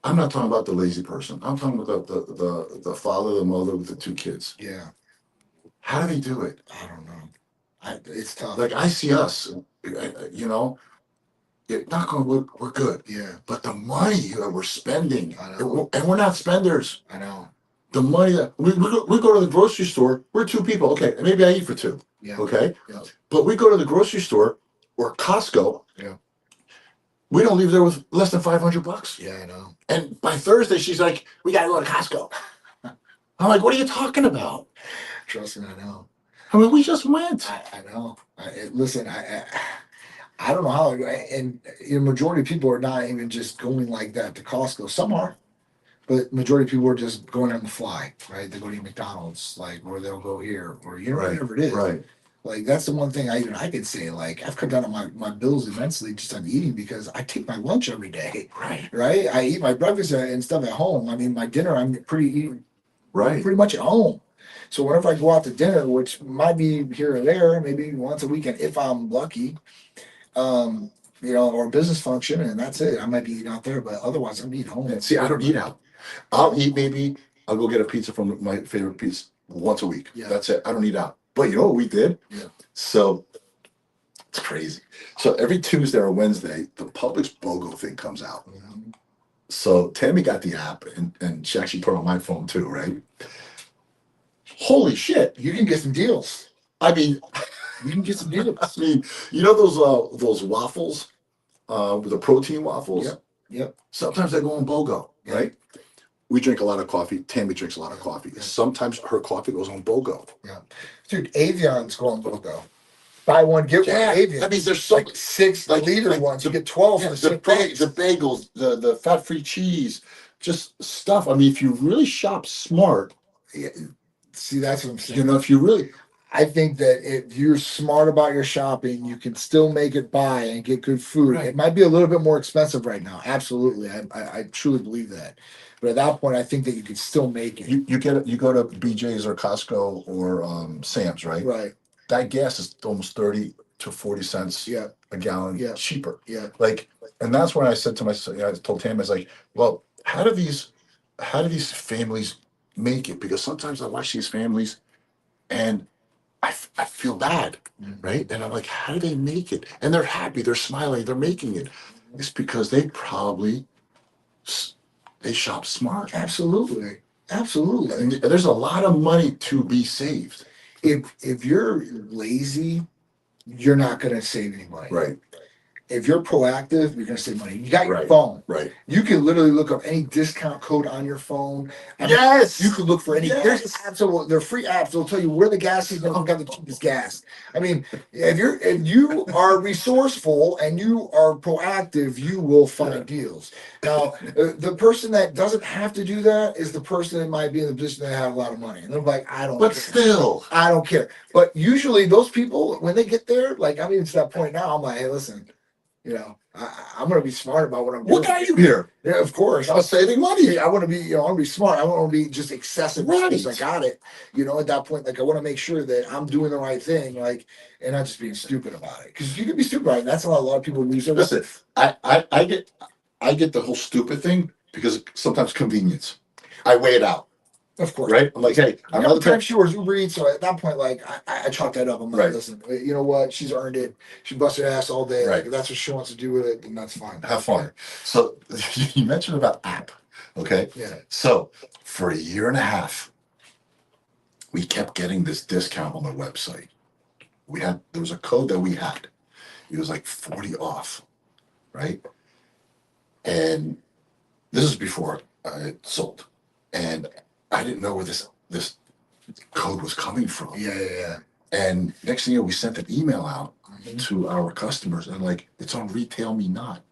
I'm not talking about the lazy person. I'm talking about the father, the mother with the 2 kids.
Yeah.
How do they do it?
I don't know. It's tough.
Like, I see us, knock on wood, we're good.
Yeah.
But the money that we're spending,
I know.
and we're not spenders.
I know.
The money that we go to the grocery store, we're 2 people. Okay, maybe I eat for 2.
Yeah.
Okay.
Yeah.
But we go to the grocery store or Costco.
Yeah.
We don't leave there with less than $500.
Yeah, I know.
And by Thursday, she's like, "We gotta go to Costco." I'm like, "What are you talking about?"
Trust me, I know.
I mean, we just went.
I know. Listen, I don't know how. And the majority of people are not even just going like that to Costco. Some are, but majority of people are just going on the fly, right? They go to McDonald's, like, or they'll go here, or whatever it is.
Right.
Like, that's the one thing I could say. Like, I've cut down on my bills immensely just on eating, because I take my lunch every day. Right. I eat my breakfast and stuff at home. I mean, my dinner I'm pretty much at home. So whenever I go out to dinner, which might be here or there, maybe once a weekend if I'm lucky, or a business function, and that's it. I might be eating out there, but otherwise I'm eating home.
See, I don't eat out. I'll go get a pizza from my favorite pizza once a week.
Yeah.
That's it. I don't eat out. But you know what we did?
Yeah.
So it's crazy. So every Tuesday or Wednesday, the Publix BOGO thing comes out.
Mm-hmm.
So Tammy got the app, and she actually put it on my phone too, right? Holy shit.
You can get some deals.
I mean,
You can get some deals.
I mean, you know those waffles, with the protein waffles?
Yep.
Sometimes they go on BOGO, right? We drink a lot of coffee. Tammy drinks a lot of coffee.
Yeah.
Sometimes her coffee goes on BOGO.
Yeah. Dude, Avion's going BOGO. Buy one, get one. Avion.
I mean, there's so
like 6 liter ones. You get 12 for
the bagels, the fat-free cheese, just stuff. I mean, if you really shop smart,
Yeah. See, that's what I'm saying.
if you really,
I think that if you're smart about your shopping, you can still make it by and get good food.
Right.
It might be a little bit more expensive right now. Absolutely. I truly believe that. But at that point, I think that you can still make it.
You go to BJ's or Costco or Sam's, right?
Right.
That gas is almost 30 to 40 cents
Yeah.
a gallon
Yeah.
cheaper.
Yeah.
Like, and that's when I said to myself, I told Tam, I was like, well, how do these families make it? Because sometimes I watch these families and I feel bad, right? And I'm like, how do they make it? And they're happy, they're smiling, they're making it. It's because they probably they shop smart.
Absolutely. Absolutely.
And there's a lot of money to be saved.
If you're lazy, you're not gonna save any money.
Right.
If you're proactive, you're gonna save money. You got your
Right.
phone.
Right.
You can literally look up any discount code on your phone. I mean,
Yes.
you could look for any.
Yes.
There's absolutely they're free apps. They'll tell you where the gas is and got the cheapest gas. I mean, if you are resourceful and you are proactive, you will find deals. Now, the person that doesn't have to do that is the person that might be in the position that have a lot of money, and they're like, I don't.
But
care.
still,
I don't care. But usually, those people when they get there, like I'm even to that point now, I'm like, hey, listen. I'm going to be smart about what I'm doing.
what got you here?
Yeah, of course.
I was saving money.
I want to be, I want to be smart. I want to be just excessive
Right.
as I got it. At that point, like I want to make sure that I'm doing the right thing, like, and not just being stupid about it. Because you can be stupid about it. And that's how a lot of people lose their.
Listen, I get the whole stupid thing because sometimes convenience. I weigh it out.
Of course.
Right? I'm like, hey, I'm not the
time she orders Uber Eats, so at that point, like I chalk that up. I'm like,
Right.
listen, you know what? She's earned it. She busted her ass all day.
Right.
Like, if that's what she wants to do with it, then that's fine.
Have fun. So you mentioned about app. Okay.
Yeah.
So for a year and a half, we kept getting this discount on the website. There was a code that we had. It was like 40 off, right? And this is before it sold. And I didn't know where this code was coming from.
Yeah.
And next thing you know, we sent an email out to our customers and like, it's on Retail Me Not.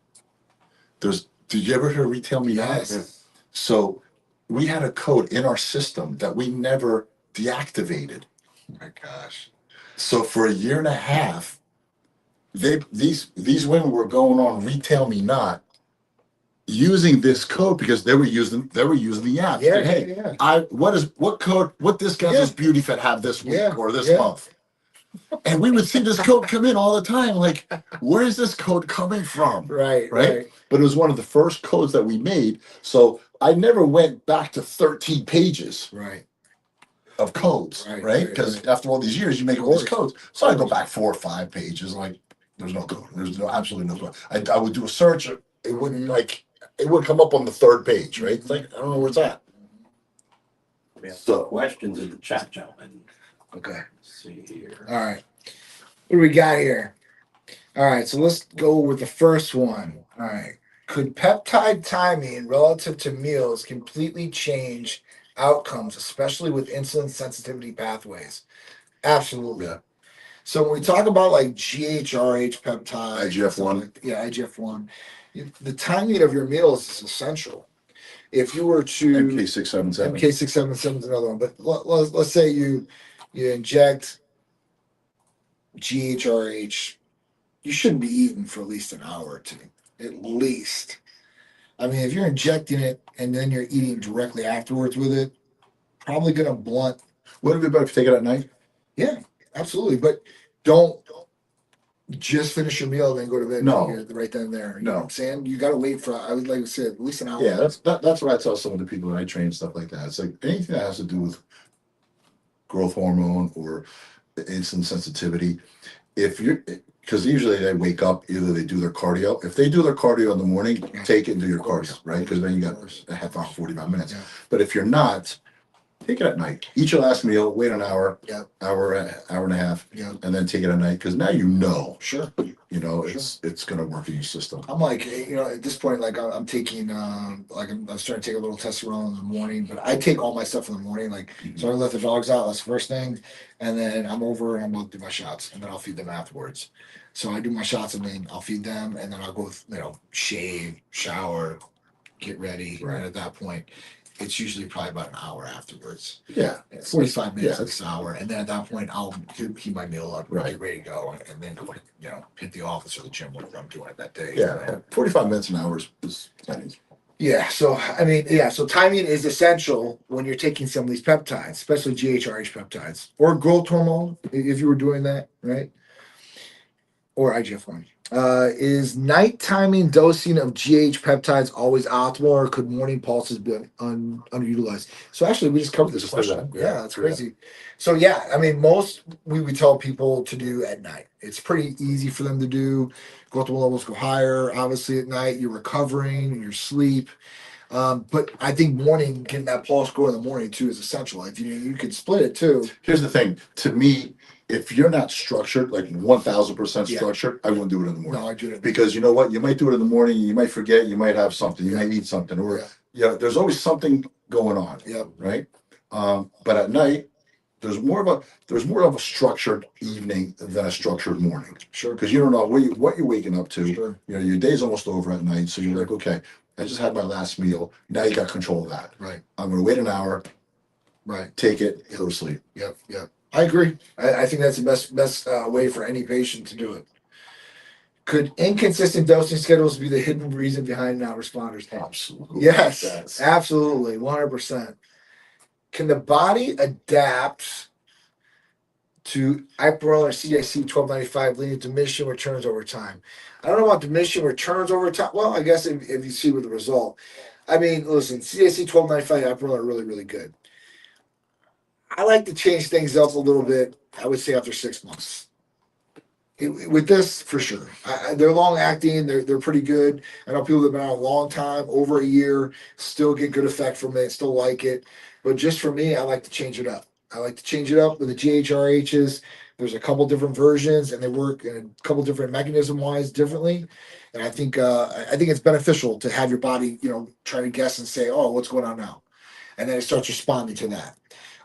Did you ever hear Retail Me Not?
Yes.
So we had a code in our system that we never deactivated.
Oh my gosh.
So for a year and a half, these women were going on Retail Me Not using this code because they were using the app.
Yeah,
Hey,
yeah.
what discounts does Beauty Fit have this week or this month? And we would see this code come in all the time. Like, where is this code coming from?
Right.
But it was one of the first codes that we made. So I never went back to 13 pages of codes, right? Because after all these years, you make all these codes. So I go back 4 or 5 pages. Like, there's no code. There's absolutely no code. I would do a search. It would come up on the 3rd page, right? It's like, I don't know where it's at.
We have some questions in the chat, gentlemen.
Okay.
Let's see here.
All right. What do we got here? All right. So let's go with the first one. All right. Could peptide timing relative to meals completely change outcomes, especially with insulin sensitivity pathways? Absolutely.
Yeah.
So when we talk about like GHRH peptide,
IGF-1.
IGF-1, the timing of your meals is essential. If you were to
MK677.
MK677 is another one, but let's say you inject GHRH, you shouldn't be eating for at least an hour or two, at least. I mean, if you're injecting it and then you're eating directly afterwards with it, probably going to blunt.
Would it be better if you take it at night?
Yeah, absolutely. But don't just finish your meal and then go to bed.
No.
Right then and there. You
No.
know what I'm saying? You got to wait for, I would like to say, at least an hour.
Yeah, that's what I tell some of the people that I train, stuff like that. It's like anything that has to do with growth hormone or insulin sensitivity. Because usually they wake up, either they do their cardio. If they do their cardio in the morning, take it and do your cardio, right? Because then you got a half hour, 45 minutes.
Yeah.
But if you're not, take it at night. Eat your last meal, wait an hour,
Yeah.
hour and a half,
Yeah.
and then take it at night. Because now you know,
Sure.
it's going to work in your system.
I'm like, at this point, like I'm taking, I'm starting to take a little testosterone in the morning, but I take all my stuff in the morning. Like, so I let the dogs out. That's the first thing, and then I'm over and I'm going to do my shots, and then I'll feed them afterwards. So I do my shots, and then I'll feed them, and then I'll go, shave, shower, get ready.
Right.
And at that point, it's usually probably about an hour afterwards.
Yeah.
45 minutes
Yeah.
to an hour, and then at that point, I'll keep my meal up,
Right.
get ready to go, and then hit the office or the gym, whatever I'm doing that day.
Yeah. 45 minutes an hour is plenty.
Yeah. So so timing is essential when you're taking some of these peptides, especially GHRH peptides or growth hormone, if you were doing that, right? Or IGF-1. Is night timing dosing of GH peptides always optimal, or could morning pulses be underutilized? So actually, we just covered this
Just did
question.
that.
Yeah, that's crazy. So most we would tell people to do at night. It's pretty easy for them to do. Growth hormone levels go higher. Obviously, at night you're recovering, your sleep. But I think morning, getting that pulse going in the morning too is essential. Like you could split it too.
Here's the thing. To me, if you're not structured, like 1000%
Yeah.
structured, I wouldn't do it in the morning.
No, I do it.
Because you know what? You might do it in the morning, you might forget, you might have something, you might eat something, or there's always something going on.
Yep.
Right. But at night, there's more of a structured evening than a structured morning.
Sure.
Because you don't know what you're waking up to.
Sure.
Your day's almost over at night, so you're like, okay, I just had my last meal. Now you got control of that.
Right.
I'm gonna wait an hour,
Right.
take it, go to sleep.
Yep. I agree. I think that's the best way for any patient to do it. Could inconsistent dosing schedules be the hidden reason behind non-responders?
Absolutely.
Yes, absolutely, 100%. Can the body adapt to ipamorelin or CIC 1295, leading to diminishing returns over time? I don't know about diminishing returns over time. Well, I guess if you see with the result. I mean, listen, CIC 1295 ipamorelin are really, really good. I like to change things up a little bit, I would say after 6 months. With this, for sure. They're long acting, they're pretty good. I know people that have been on a long time, over a year, still get good effect from it, still like it. But just for me, I like to change it up. I like to change it up with the GHRHs. There's a couple different versions, and they work in a couple different mechanism-wise differently. And I think it's beneficial to have your body, try to guess and say, oh, what's going on now? And then it starts responding to that.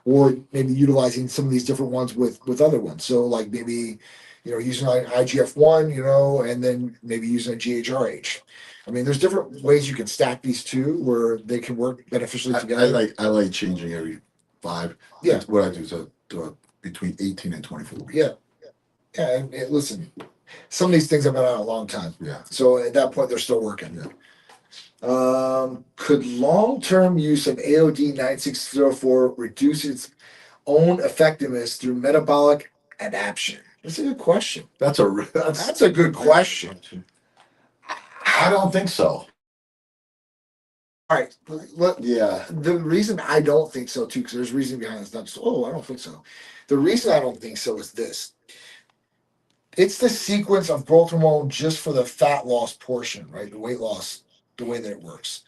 Or maybe utilizing some of these different ones with other ones. So like maybe, using like IGF-1, and then maybe using a GHRH. I mean, there's different ways you can stack these two where they can work beneficially together.
I like changing every 5.
Yeah.
That's what I do to between 18 and 24 weeks.
Yeah. And listen, some of these things have been on a long time.
Yeah.
So at that point, they're still working. Yeah. Could long-term use of AOD 9604 reduce its own effectiveness through metabolic adaptation? That's a good question.
That's
a good question.
I don't think so.
All right.
Yeah.
The reason I don't think so too, because there's reason behind this. Not just, I don't think so. The reason I don't think so is this. It's the sequence of growth hormone just for the fat loss portion, right? The weight loss, the way that it works.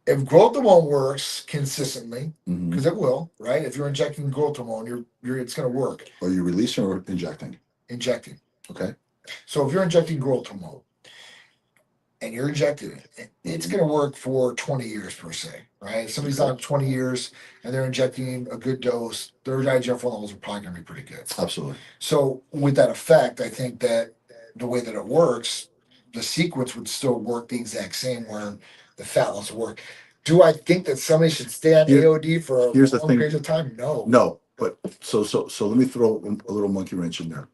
If growth hormone works consistently, because it will, right? If you're injecting growth hormone, it's going to work.
Are you releasing or injecting?
Injecting.
Okay.
So if you're injecting growth hormone and you're injecting it, it's going to work for 20 years per se, right? If somebody's on 20 years and they're injecting a good dose, their IGF-1 levels are probably going to be pretty good.
Absolutely.
So with that effect, I think that the way that it works, the sequence would still work the exact same where the fat loss will work. Do I think that somebody should stay on AOD for a long period of time? No.
No, but so let me throw a little monkey wrench in there.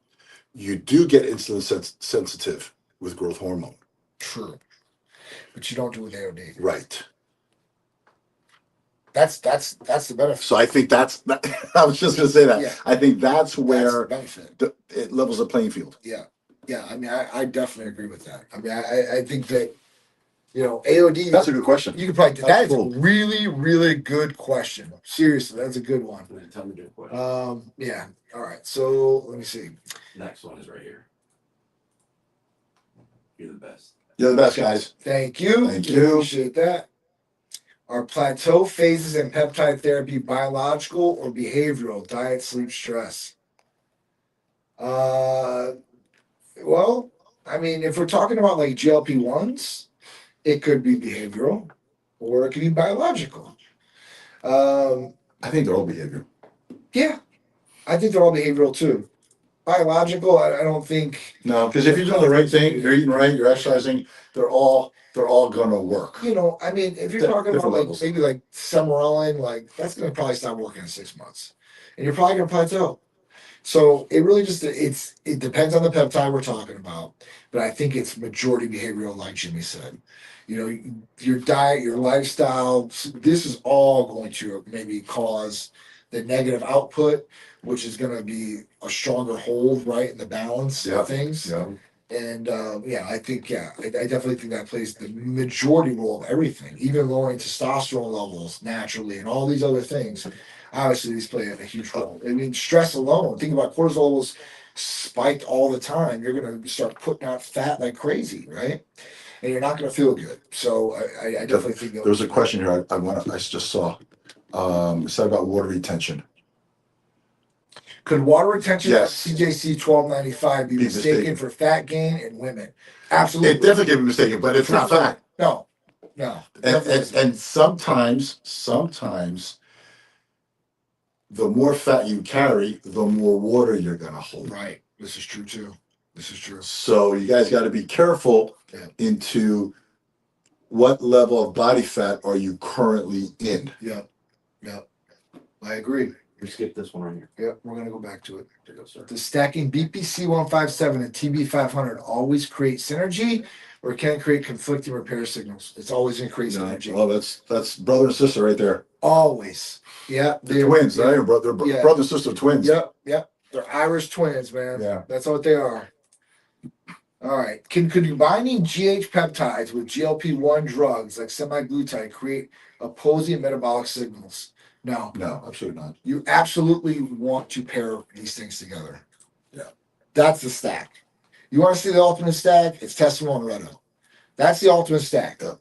You do get insulin sensitive with growth hormone.
True. But you don't do it with AOD.
Right.
That's the benefit.
So I think I was just going to say that.
Yeah.
I think that's where
that's the benefit.
it levels the playing field.
Yeah. Yeah. I mean, I definitely agree with that. I mean, I think that, AOD.
That's a good question.
You could probably, that is a really, really good question. Seriously, that's a good one.
Tell me the question.
Yeah. All right. So let me see.
Next one is right here. You're the best.
You're the best, guys.
Thank you.
Thank you.
Appreciate that. Are plateau phases in peptide therapy biological or behavioral? Diet, sleep, stress. Well, I mean, if we're talking about like GLP-1s, it could be behavioral or it could be biological.
I think they're all behavioral.
Yeah, I think they're all behavioral too. biological. I don't think.
No, because if you're doing the right thing, you're eating right, you're exercising, they're all gonna work.
You know, I mean, if you're talking about
Different
like
levels.
maybe like Summerlin, like that's gonna probably stop working in 6 months, and you're probably gonna plateau. So it really just it depends on the peptide we're talking about, but I think it's majority behavioral, like Jimmy said. You know, your diet, your lifestyle, this is all going to maybe cause the negative output, which is going to be a stronger hold, right, in the balance
Yeah,
of things.
yeah.
And yeah, I think I definitely think that plays the majority role of everything, even lowering testosterone levels naturally and all these other things. Obviously, these play a huge role. I mean, stress alone. Think about cortisol levels spiked all the time. You're going to start putting out fat like crazy, right? And you're not going to feel good. So I definitely think
There was a question here I just saw. It said about water retention.
Could water retention
Yes.
CJC 1295 be mistaken for fat gain in women? Absolutely.
It definitely can be mistaken, but it's not fat.
No.
And sometimes the more fat you carry, the more water you're gonna hold.
Right. This is true too. This is true.
So you guys got to be careful into what level of body fat are you currently in.
Yeah. I agree.
We skipped this one right here.
Yep, we're gonna go back to it.
There you go, sir.
Does stacking BPC 157 and TB 500 always create synergy, or can it create conflicting repair signals? It's always gonna create synergy.
Oh, that's brother and sister right there.
Always. Yeah.
They're twins.
Yeah.
They're brother and sister twins.
Yep. They're Irish twins, man.
Yeah.
That's what they are. All right. Can combining GH peptides with GLP-1 drugs like semaglutide create opposing metabolic signals? No.
No, absolutely not.
You absolutely want to pair these things together.
Yeah.
That's the stack. You want to see the ultimate stack? It's Tessimo and Reto. That's the ultimate stack.
Yeah.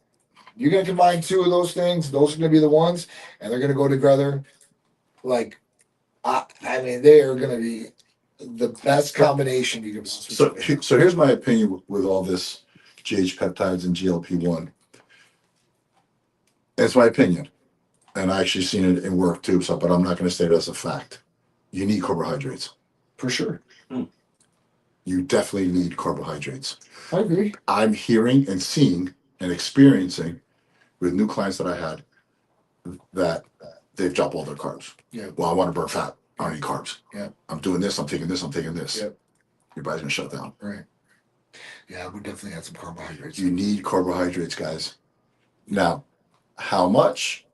You're going to combine two of those things. Those are going to be the ones, and they're going to go together. Like, I mean, they are going to be the best combination you can.
So here's my opinion with all this GH peptides and GLP-1. It's my opinion. And I actually seen it in work too, but I'm not going to say it as a fact. You need carbohydrates.
For sure.
You definitely need carbohydrates.
I agree.
I'm hearing and seeing and experiencing with new clients that I had that they've dropped all their carbs.
Yeah.
Well, I want to burn fat. I don't need carbs.
Yeah.
I'm doing this. I'm taking this. I'm taking this.
Yep.
Your body's going to shut down.
Right. Yeah, we definitely had some carbohydrates.
You need carbohydrates, guys. Now, how much?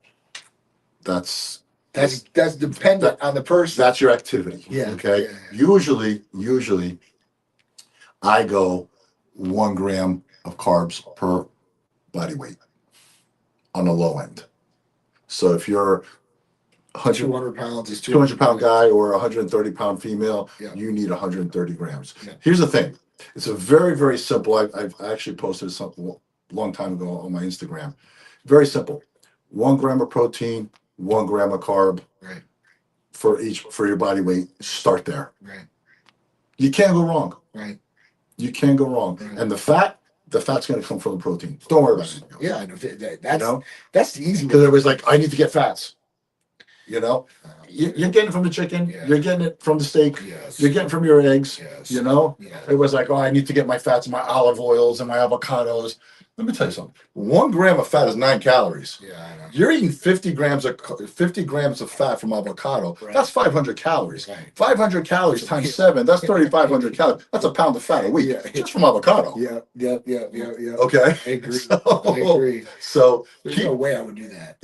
That's
dependent on the person.
That's your activity.
Yeah.
Okay.
Yeah.
Usually, I go 1 gram of carbs per body weight on the low end. So if you're
200 pounds is
200 pound guy or 130 pound female,
Yeah.
you need 130 grams.
Yeah.
Here's the thing. It's a very, very simple. I've actually posted something a long time ago on my Instagram. Very simple. 1 gram of protein, 1 gram of carb.
Right.
For your body weight. Start there.
Right.
You can't go wrong.
Right.
You can't go wrong.
Right.
And the fat's going to come from the protein. Don't worry about it.
Yeah, I know.
You
That's the easy
because
one.
everybody's like, I need to get fats. You know, you're getting it from the chicken.
Yeah.
You're getting it from the steak.
Yes.
You're getting it from your eggs.
Yes.
You know,
Yeah.
it was like, oh, I need to get my fats and my olive oils and my avocados. Let me tell you something. 1 gram of fat is 9 calories.
Yeah, I know.
You're eating 50 grams of fat from avocado.
Right.
That's 500 calories.
Right.
500 calories times 7. That's 3,500 calories. That's a pound of fat a week just from avocado.
Yeah.
Okay.
I agree.
So,
I agree.
So
There's no way I would do that.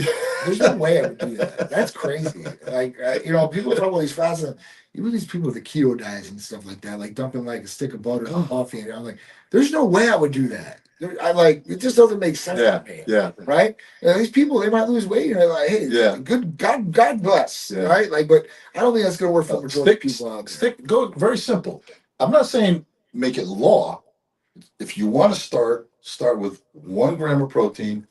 There's no way I would do that. That's crazy. Like, people talk about these fasts, and even these people with the keto diets and stuff like that, like dumping like a stick of butter in coffee. And I'm like, there's no way I would do that. It just doesn't make sense to me.
Yeah.
Right? These people, they might lose weight. And they're like, hey,
Yeah.
good God bless.
Yeah.
Right? Like, but I don't think that's going to work for the majority of people out there.
Go very simple. I'm not saying make it law. If you want to start with 1 gram of protein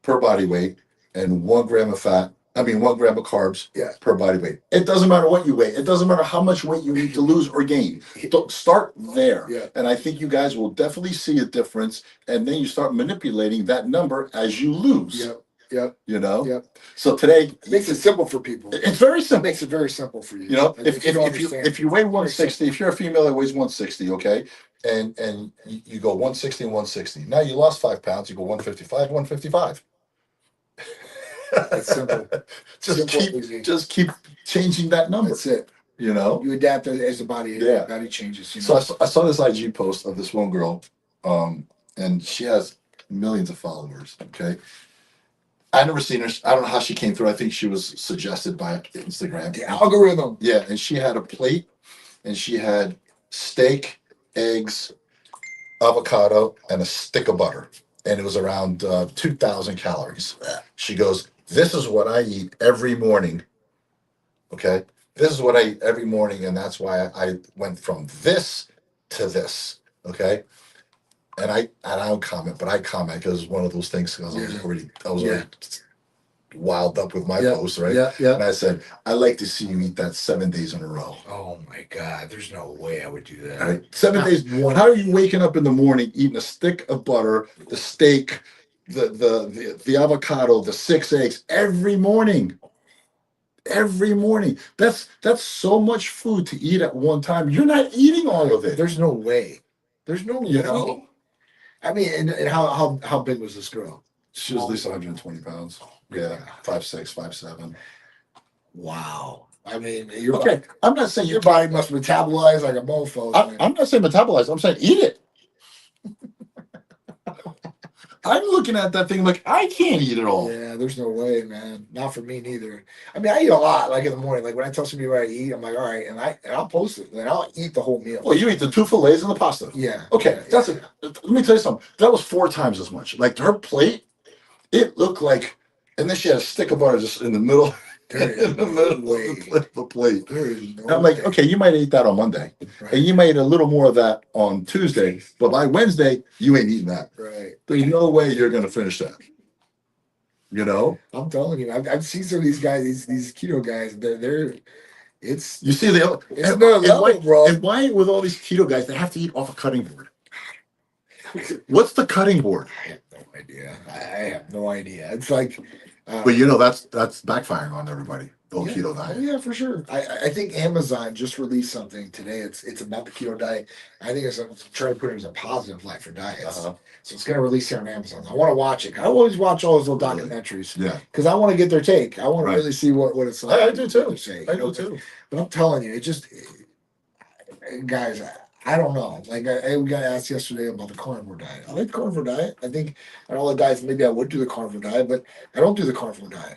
per body weight and 1 gram of fat. 1 gram of carbs per body weight. It doesn't matter what you weigh. It doesn't matter how much weight you need to lose or gain. Start there.
Yeah.
And I think you guys will definitely see a difference. And then you start manipulating that number as you lose.
Yep. Yep.
You know.
Yep.
So today
It makes it simple for people.
it's very
It
simple.
makes it very simple for you.
You know,
Like,
if you weigh 160, if you're a female that weighs 160, okay, and you go 160 and 160. Now you lost 5 pounds. You go 155, 155.
It's simple.
just
Simple, easy.
keep changing that number.
That's it.
You know.
You adapt as the body changes. You know?
So I saw this IG post of this one girl, and she has millions of followers. Okay. I never seen her. I don't know how she came through. I think she was suggested by Instagram.
The algorithm.
Yeah, and she had a plate, and she had steak, eggs, avocado, and a stick of butter, and it was around 2,000 calories. She goes, "This is what I eat every morning." Okay, this is what I eat every morning, and that's why I went from this to this. Okay. And I don't comment, but I comment because it's one of those things because I was already wild up with my post, right?
Yeah, yeah.
And I said, I like to see you eat that 7 days in a row.
Oh my God, there's no way I would do that.
All right? 7 days. How are you waking up in the morning eating a stick of butter, the steak, the avocado, the 6 eggs every morning? Every morning. That's so much food to eat at one time. You're not eating all of it.
There's no way. There's no way.
You know?
I mean, and how big was this girl?
She was at least 120 pounds. Yeah, 5'6", 5'7".
Wow. I mean, you're
Okay, I'm not saying
your body must metabolize like a mofo.
I'm not saying metabolize. I'm saying eat it. I'm looking at that thing like I can't eat it all.
Yeah, there's no way, man. Not for me neither. I mean, I eat a lot. Like in the morning, like when I tell somebody what I eat, I'm like, all right, and I'll post it, and I'll eat the whole meal.
Well, you eat the 2 fillets and the pasta.
Yeah.
Okay, that's it. Let me tell you something. That was 4 times as much. Like her plate, it looked like, and then she had a stick of butter just in the middle. In the middle of the plate.
No
I'm like,
way.
okay, you might eat that on Monday,
Right.
and you might eat a little more of that on Tuesday, but by Wednesday, you ain't eating that.
Right.
There's no way you're gonna finish that. You know?
I'm telling you, I've seen some of these guys, these keto guys. It's
You see the
it's another level,
why,
bro.
and why with all these keto guys, they have to eat off a cutting board? What's the cutting board?
I have no idea. I have no idea. It's like,
But you know that's backfiring on everybody. The whole keto
oh
diet.
yeah, for sure. I think Amazon just released something today. It's about the keto diet. I think it's trying to put it as a positive light for diets.
Uh-huh.
So it's gonna release here on Amazon. I want to watch it. I always watch all those little
Really?
documentaries
Yeah,
because I want to get their take. I want
Right.
to really see what it's like.
I do too.
What they say,
I
you know?
do too.
But I'm telling you, it just guys. I don't know. Like we got asked yesterday about the carnivore diet. I like the carnivore diet. I think on all the diets, maybe I would do the carnivore diet, but I don't do the carnivore diet.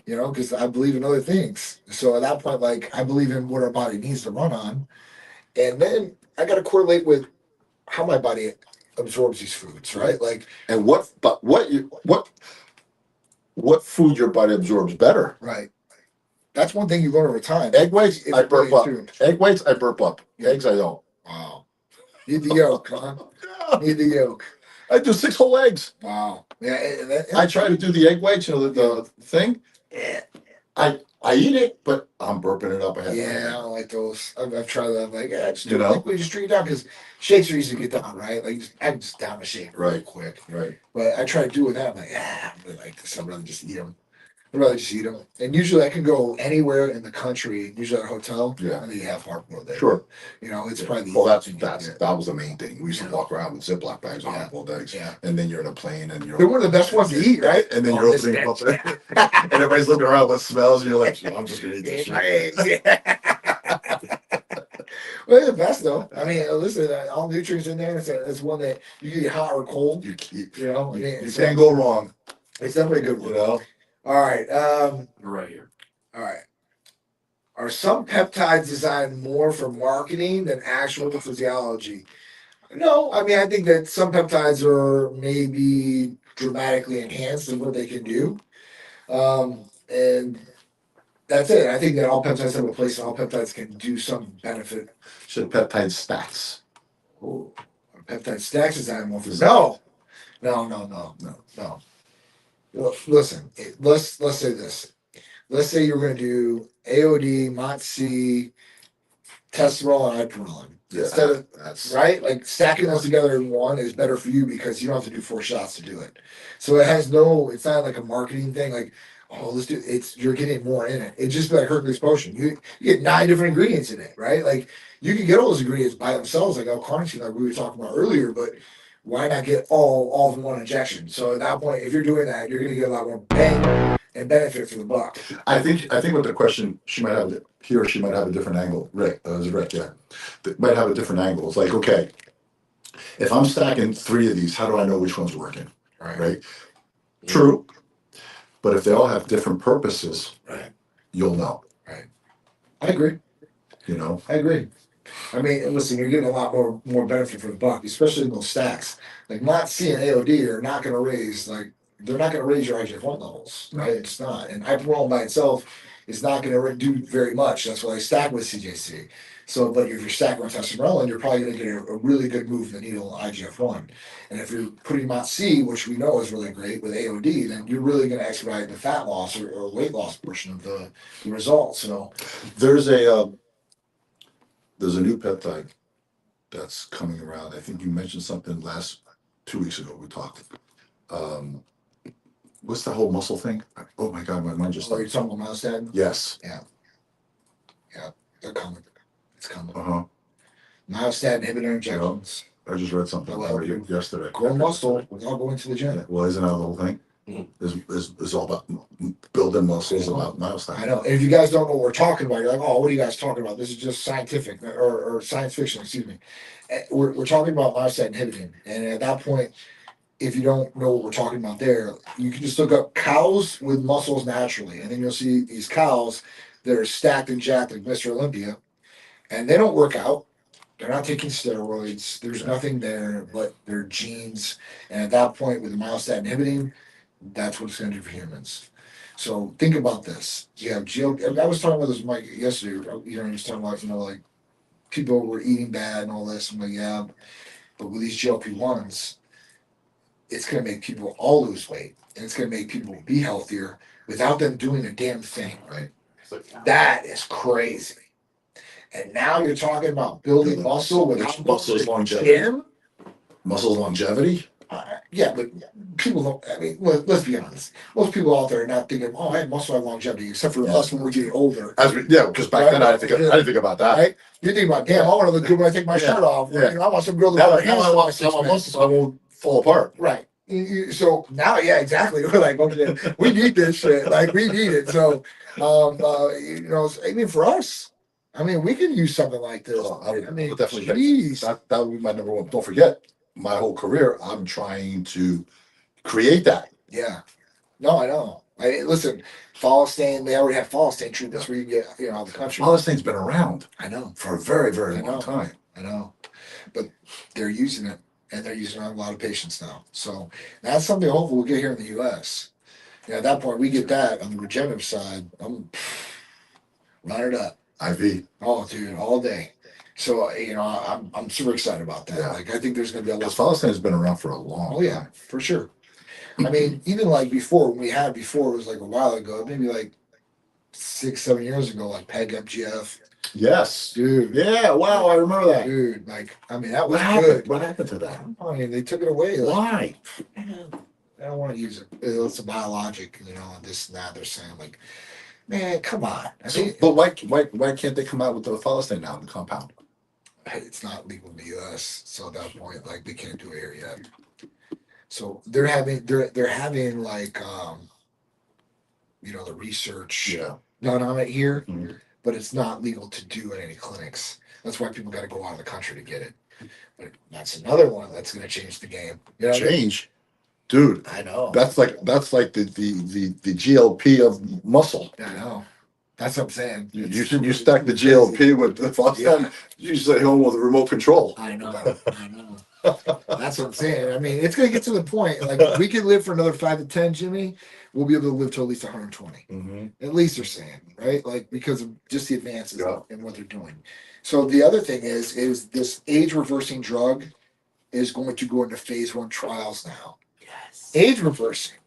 You know, because I believe in other things. So at that point, like I believe in what our body needs to run on, and then I got to correlate with how my body absorbs these foods, right? Like,
And what food your body absorbs better?
right. That's one thing you learn over time.
Egg whites,
It's
I burp up.
tuned.
Egg whites, I burp up. Eggs, I don't.
Wow. Need the yolk, huh? Need the yolk.
I do 6 whole eggs.
Wow. Yeah.
I try to do the egg whites, you know, the thing. I eat it, but I'm burping it up.
Yeah, I don't like those. I've tried that. I'm like, yeah, just do
You
it
know?
like we just drink it down because shakes are easy to get down, right? Like I can just down a shake real
Right.
quick.
Right.
But I try to do it with that. I'm like, I really like this. I'd rather just eat them. And usually I can go anywhere in the country, usually at a hotel,
Yeah.
and they have hard-boiled eggs.
Sure.
You know, it's probably
Well,
the
that
easiest
was the main thing. We used to
Yeah.
walk around with Ziploc bags of
Yeah.
hard-boiled eggs,
Yeah.
and then you're in a plane, and you're
They're one of the best ones to eat, right?
And then
Oh,
you're
this
opening up,
bitch.
and everybody's looking around what smells, and you're like, I'm just gonna eat this shit.
Well, they're the best though. I mean, listen, all nutrients in there. It's one that you can eat hot or cold.
You keep,
You know, I mean,
you
so
can't go wrong.
it's definitely a good
You
one.
know.
All right.
Right here.
All right. Are some peptides designed more for marketing than actual physiology? No, I mean I think that some peptides are maybe dramatically enhanced in what they can do, and that's it. I think that all peptides have a place, and all peptides can do some benefit.
Should peptide stacks.
Oh, peptide stacks designed more for no. Well, listen, let's say this. Let's say you're going to do AOD, MOTS-C, testosterone and ipamorelin.
Yeah,
Instead of
that's
right, like stacking those together in one is better for you because you don't have to do 4 shots to do it. So it has no. It's not like a marketing thing. Like, oh, let's do. It's you're getting more in it. It just be like Hercules potion. You get 9 different ingredients in it, right? Like you can get all those ingredients by themselves, like L-carnitine, like we were talking about earlier. But why not get all in one injection? So at that point, if you're doing that, you're going to get a lot more bang and benefit for the buck.
I think with the question she might have he or she might have a different angle. Rick, is it Rick? Yeah, might have a different angle. It's like, okay, if I'm stacking 3 of these, how do I know which one's working? Right? True, but if they all have different purposes,
Right.
you'll know.
Right. I agree.
You know,
I agree. I mean, listen, you're getting a lot more benefit for the buck, especially in those stacks. Like not seeing AOD are not going to raise they're not going to raise your IGF-1 levels, right? It's not, and ipamorelin by itself is not going to do very much. That's why I stack with CJC. So, but if you're stacking with testosterone, you're probably going to get a really good move in the needle on IGF-1. And if you're putting them out C, which we know is really great with AOD, then you're really going to expedite the fat loss or weight loss portion of the result. So,
there's a new peptide that's coming around. I think you mentioned something 2 weeks ago. We talked. What's the whole muscle thing? Oh my God, my mind just.
are you talking about myostatin?
Yes.
Yeah, they're coming. It's coming.
Uh-huh.
Myostatin inhibitor injections.
I just read something about you yesterday.
Grow muscle without going to the gym.
Well, isn't that the whole thing? Is all about building muscles, about myostatin.
I know. And if you guys don't know what we're talking about, you're like, oh, what are you guys talking about? This is just scientific or science fiction, excuse me. We're talking about myostatin inhibiting. And at that point, if you don't know what we're talking about there, you can just look up cows with muscles naturally. And then you'll see these cows that are stacked and jacked like Mr. Olympia. And they don't work out. They're not taking steroids. There's nothing there but their genes. And at that point, with the myostatin inhibiting, that's what it's going to do for humans. So think about this. You have I was talking about this with Mike yesterday. He was talking about like people were eating bad and all this. I'm like, yeah, but with these GLP-1s, it's going to make people all lose weight, and it's going to make people be healthier without them doing a damn thing. Right? That is crazy. And now you're talking about building muscle without
muscles longevity. Muscle longevity.
Yeah, but people don't. I mean, let's be honest. Most people out there are not thinking, "Oh, I have muscle have longevity," except for us when we're getting older.
Because back then I didn't think about that.
Right? You're thinking about, damn, I want to look good when I take my shirt off.
Yeah.
I want some girl to
Now
put her hands
I
on my
want muscles so I won't fall apart.
Right. So now, yeah, exactly. We're like, okay, we need this shit. Like, we need it. So, I mean, for us, I mean, we can use something like this.
I
mean,
definitely.
geez.
That would be my number one. Don't forget, my whole career, I'm trying to create that.
Yeah. No, I know. Listen, Follistain, they already have Follistain treatments where you get, out of the country.
Follistain's been around
I know.
for a very, very long time.
I know. But they're using it, and they're using it on a lot of patients now. So that's something hopefully we'll get here in the U.S. At that point, we get that on the regenerative side. I'm run it up.
IV.
Oh, dude, all day. So, I'm super excited about that.
Yeah.
Like, I think there's going to be a lot.
Because Follistain's been around for a long
Oh, yeah, for sure. I mean, even like before, when we had before, it was like a while ago, maybe like 6-7 years ago, like PEG FGF.
Yes.
Dude.
Yeah, wow, I remember that.
Dude, that was
What happened?
good.
What happened to that?
I mean, they took it away.
Why?
I don't want to use it. It's a biologic, this and that. They're saying, like, man, come on.
But why can't they come out with the Follistain now, the compound?
It's not legal in the U.S. So at that point, like, we can't do it here yet. So they're having like the research done on it here, but it's not legal to do in any clinics. That's why people got to go out of the country to get it. But that's another one that's going to change the game.
Change, dude.
I know.
That's like the GLP of muscle.
I know. That's what I'm saying.
You stack the GLP with the Follistain. You stay home with a remote control.
I know. That's what I'm saying. I mean, it's going to get to the point. Like, if we could live for another 5 to 10, Jimmy, we'll be able to live to at least 120.
Mm-hmm.
At least they're saying, right? Like, because of just the advances in what they're doing. So the other thing is this age reversing drug is going to go into phase 1 trials now.
Yes.
Age reversing.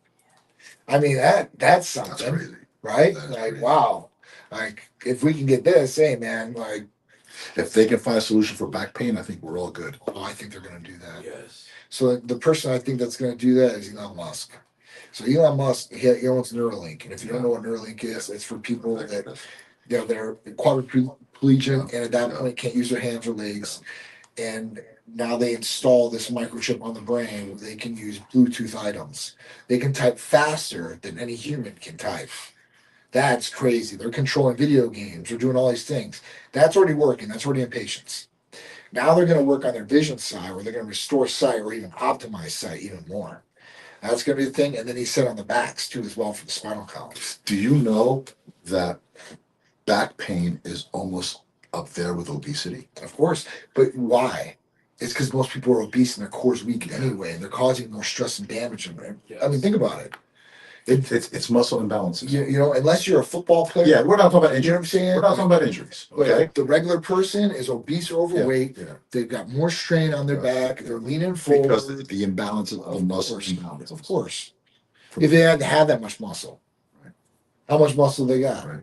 I mean, that's something,
That's crazy.
right?
That is
Like,
crazy.
wow. Like, if we can get this, hey man, like,
If they can find a solution for back pain, I think we're all good.
Oh, I think they're going to do that.
Yes.
So the person I think that's going to do that is Elon Musk. So Elon Musk, he owns Neuralink, and if you don't know what Neuralink is, it's for people that they're quadriplegic and at that point can't use their hands or legs, and now they install this microchip on the brain where they can use Bluetooth items. They can type faster than any human can type. That's crazy. They're controlling video games. They're doing all these things. That's already working. That's already in patients. Now they're going to work on their vision side where they're going to restore sight or even optimize sight even more. That's going to be the thing. And then he said on the backs too as well for the spinal column.
Do you know that back pain is almost up there with obesity?
Of course. But why? It's because most people are obese and their core's weak anyway, and they're causing more stress and damage. I mean, think about it.
It's muscle imbalances.
You know, unless you're a football player.
Yeah, we're not talking about injuries.
You know what I'm saying?
We're not talking about injuries. Okay.
But the regular person is obese or overweight.
Yeah.
They've got more strain on their
Right.
back. They're leaning forward.
Because the imbalance of the muscle imbalance.
Of course. If they had to have that much muscle.
Right.
How much muscle they got?
Right.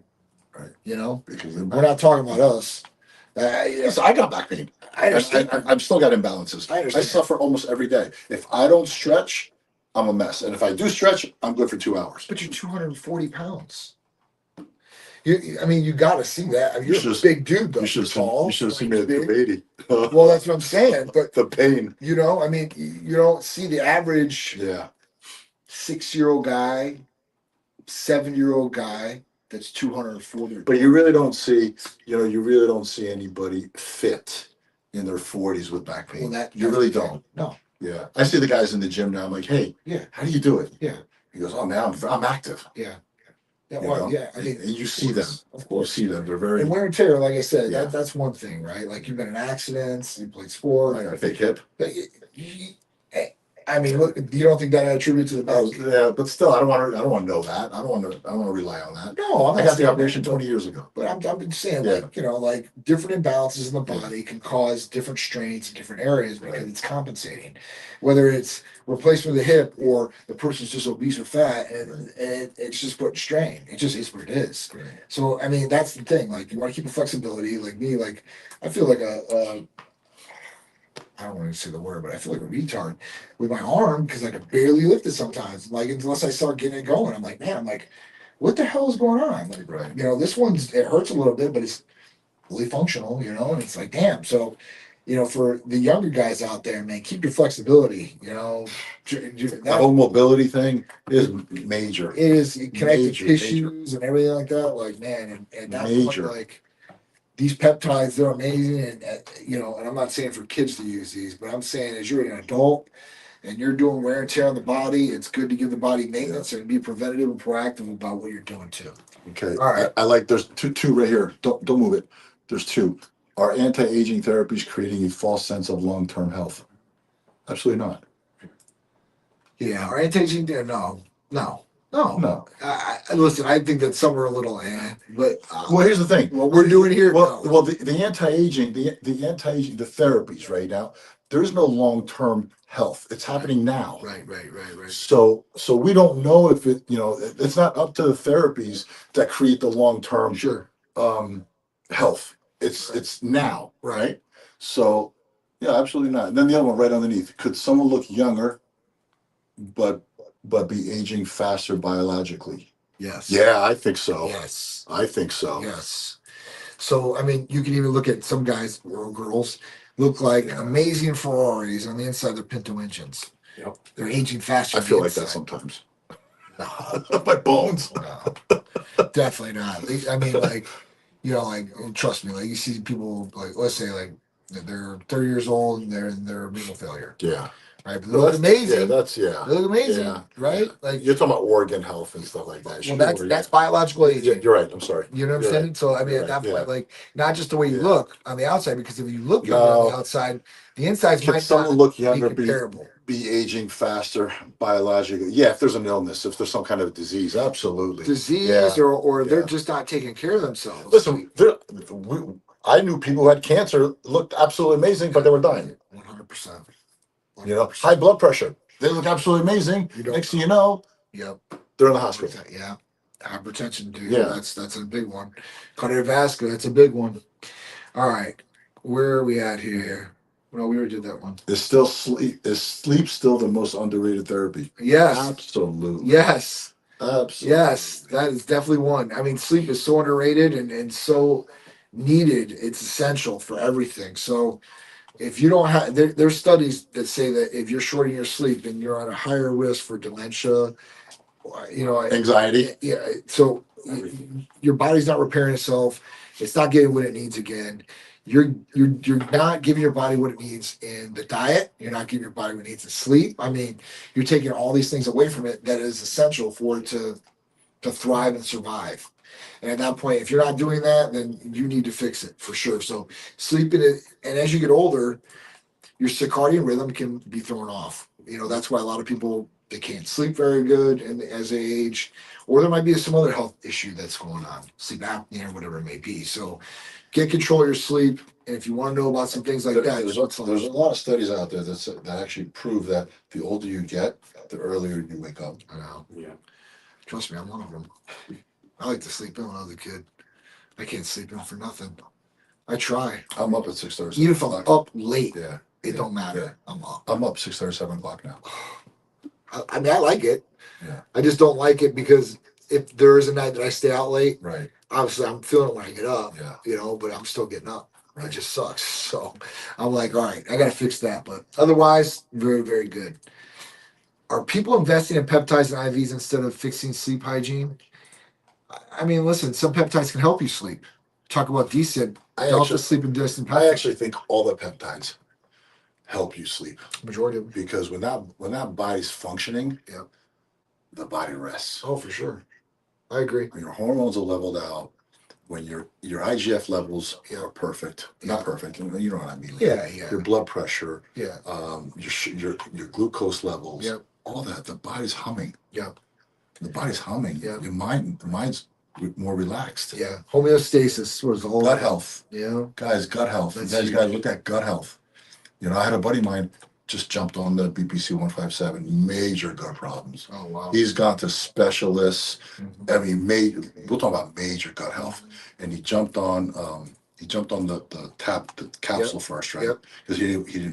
Right.
You know?
Because
We're not talking about us.
yes, I got back pain.
I understand.
I've still got imbalances.
I understand.
I suffer almost every day. If I don't stretch, I'm a mess. And if I do stretch, I'm good for 2 hours.
But you're 240 pounds. I mean, you got to see that. I mean, you're a
should've-
big dude, though.
You should
Tall,
have seen me at
big.
280.
Well, that's what I'm saying. But,
the pain.
you know, I mean, you don't see the average
Yeah.
6-year-old guy, 7-year-old guy that's 240.
But you really don't see, you really don't see anybody fit in their 40s with back pain. You really don't.
No.
Yeah. I see the guys in the gym now. I'm like, hey,
Yeah.
how do you do it?
Yeah.
He goes, oh, man, I'm active.
Yeah. Yeah.
You
Well,
know?
yeah. I mean,
and you see them.
Of
You
course.
see them. They're very.
And wear and tear, like I said,
Yeah.
that's one thing, right? Like you've been in accidents, you played sport.
I got a fake hip.
But I mean, look, you don't think that attribute to the back?
Oh, yeah, but still, I don't want to know that. I don't want to rely on that.
No, I'm
I
not
got the
saying
operation
that,
20 years ago.
But I'm just saying,
Yeah.
like, you know, like different imbalances in the
Yeah.
body can cause different strains in different areas because
Right.
it's compensating. Whether it's replacement of the hip or the person's just obese or fat and it's just putting strain. It just is what it is.
Right.
So, I mean, that's the thing. Like, you want to keep the flexibility. Like me, like, I feel like I don't want to say the word, but I feel like a retard with my arm because I can barely lift it sometimes. Like, unless I start getting it going, I'm like, man, I'm like, what the hell is going on? Like,
Right.
you know, this one's, it hurts a little bit, but it's fully functional, you know, and it's like, damn. So, you know, for the younger guys out there, man, keep your flexibility, you know.
The
That,
whole mobility thing is major.
it is connected
Major,
tissues and everything like that. Like, man, and that
Major.
point, like, these peptides, they're amazing. And, you know, and I'm not saying for kids to use these, but I'm saying as you're an adult and you're doing wear and tear on the body, it's good to give the body maintenance and be preventative and proactive about what you're doing too.
Okay.
All right.
I like, there's two right here. Don't move it. There's two. Are anti-aging therapies creating a false sense of long-term health? Absolutely not.
Yeah, our anti-aging, no.
No.
Listen, I think that some are a little, but
Well, here's the thing.
what we're doing here,
Well,
no.
well, the anti-aging, the anti-aging, the therapies right now, there is no long-term health. It's happening now.
Right.
So we don't know if it's not up to the therapies that create the long-term
Sure.
health. It's now,
Right.
right? So yeah, absolutely not. And then the other one right underneath, could someone look younger but be aging faster biologically?
Yes.
Yeah, I think so.
Yes.
I think so.
Yes. So, I mean, you can even look at some guys or girls look like amazing Ferraris on the inside. They're Pinto engines.
Yep.
They're aging faster.
I
on the
feel like that
inside.
sometimes.
No,
My bones.
no, definitely not. I mean, like, you know, like, trust me, like, you see people, like, let's say, like, they're 30 years old and they're renal failure,
Yeah.
right? But they look amazing.
Yeah.
They look amazing,
Yeah.
right? Like,
You're talking about organ health and stuff like that.
well, that's biological
Yeah,
aging.
you're right. I'm sorry.
You know what I'm
You're
saying?
right.
So I mean,
You're
at that
right,
point,
yeah.
like, not just the way you
Yeah.
look on the outside, because if you look younger on
No.
the outside, the insides
Can
might
someone
not
look
be
younger,
comparable.
be aging faster biologically? Yeah, if there's an illness, if there's some kind of disease, absolutely.
Disease,
Yeah.
or they're
Yeah.
just not taking care of themselves.
Listen, I knew people who had cancer looked absolutely amazing, but they were dying.
100%.
You know, high blood pressure. They look absolutely amazing.
You don't
Next thing you know,
Yep.
they're in the hospital.
Yeah. Hypertension, dude.
Yeah.
That's a big one. Cardiovascular, that's a big one. All right. Where are we at here? Well, we already did that one.
Is still sleep? Is sleep still the most underrated therapy?
Yes.
Absolutely.
Yes.
Absolutely.
Yes. That is definitely one. I mean, sleep is so underrated and so needed. It's essential for everything. So if you don't have, there's studies that say that if you're short in your sleep, then you're at a higher risk for dementia. You know,
Anxiety.
yeah. So your body's not repairing itself. It's not getting what it needs again. You're not giving your body what it needs in the diet. You're not giving your body what it needs in sleep. I mean, you're taking all these things away from it that is essential for it to thrive and survive. And at that point, if you're not doing that, then you need to fix it for sure. So sleeping it, and as you get older, your circadian rhythm can be thrown off. You know, that's why a lot of people they can't sleep very good and as they age, or there might be some other health issue that's going on, sleep apnea or whatever it may be. So get control of your sleep. And if you want to know about some things like that,
There's a lot of studies out there that actually prove that the older you get, the earlier you wake up.
I know.
Yeah.
Trust me, I'm one of them. I like to sleep in when I was a kid. I can't sleep in for nothing. I try.
I'm up at 6:30.
Even if I'm up late,
Yeah.
it
Yeah,
don't matter.
yeah.
I'm up.
I'm up 6:30, 7 o'clock now.
I mean, I like it.
Yeah.
I just don't like it because if there is a night that I stay out late,
Right.
obviously I'm feeling it when I get up,
Yeah.
you know, but I'm still getting up. It
Right.
just sucks. So I'm like, all right, I got to fix that. But otherwise, very, very good. Are people investing in peptides and IVs instead of fixing sleep hygiene? I mean, listen, some peptides can help you sleep. Talk about DSID, delta sleep and distant
I
peptides.
actually think all the peptides help you sleep
Majority of them.
because when that body's functioning,
Yep.
the body rests.
Oh, for sure. I agree.
When your hormones are leveled out, when your IGF levels
Yeah.
are perfect,
Yeah.
not perfect, you know what I mean. Like
Yeah, yeah.
your blood pressure,
Yeah.
your glucose levels,
Yep.
all that, the body's humming.
Yep.
The body's humming.
Yep.
The mind's more relaxed.
Yeah. Homeostasis was the whole
Gut health.
Yeah.
Guys, gut health.
That's
You
huge.
guys look at gut health. You know, I had a buddy of mine just jumped on the BPC 157, major gut problems.
Oh wow.
He's gone to specialists.
Mhm.
I mean, we're talking about major gut health. And he jumped on the capsule first, right?
Yep.
Because he didn't he's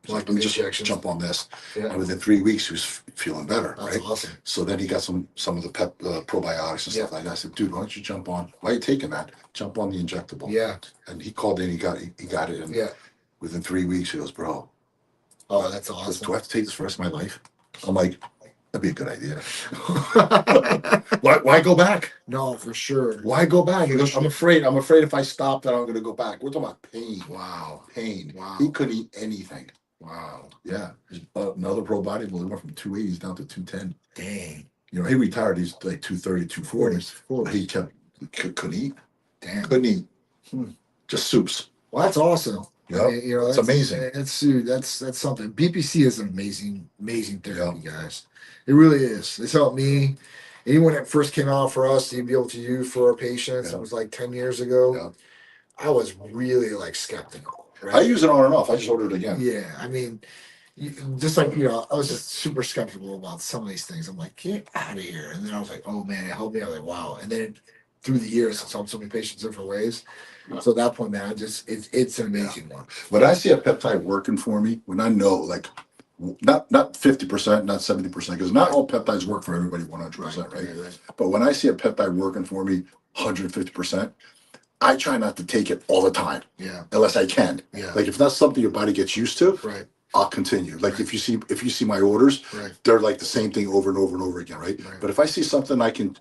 Like
like, let me
the
just
injections.
jump on this.
Yeah.
And within 3 weeks he was feeling better,
That's
right?
awesome.
So then he got some of the probiotics and stuff like that. I said, dude, why don't you jump on? Why are you taking that? Jump on the injectable.
Yeah.
And he called in, he got it, and
Yeah.
within 3 weeks he goes, bro,
Oh, that's
do
awesome.
I have to take this for the rest of my life? I'm like, that'd be a good idea. Why go back?
No, for sure.
Why go back? He goes, I'm afraid if I stop that I'm gonna go back. We're talking about pain.
Wow.
Pain.
Wow.
He couldn't eat anything.
Wow.
Yeah. Another pro bodybuilder went from 280s down to 210.
Dang.
You know, he retired, he's like 230, 240.
Forty.
He couldn't eat.
Damn.
Couldn't eat.
Hmm.
Just soups.
Well, that's awesome.
Yeah.
I mean, you know,
It's amazing.
That's something. BPC is an amazing therapy, guys. It really is. It's helped me. Anyone that first came out for us to be able to use for our patients,
Yeah.
it was like 10 years ago.
Yeah.
I was really like skeptical. Right?
I use it on and off. I just ordered it again.
Yeah, I mean, just like I was just super skeptical about some of these things. I'm like, get out of here. And then I was like, oh man, it helped me. I was like, wow. And then through the years, it's helped so many patients different ways. So at that point, man, it's an amazing one.
When I see a peptide working for me, when I know like not 50%, not 70%, because not all peptides work for everybody 100%, right? But when I see a peptide working for me 150%, I try not to take it all the time.
Yeah.
Unless I can.
Yeah.
Like if that's something your body gets used to,
Right.
I'll continue. Like if you see my orders,
Right.
they're like the same thing over and over and over again, right? But if I see something I can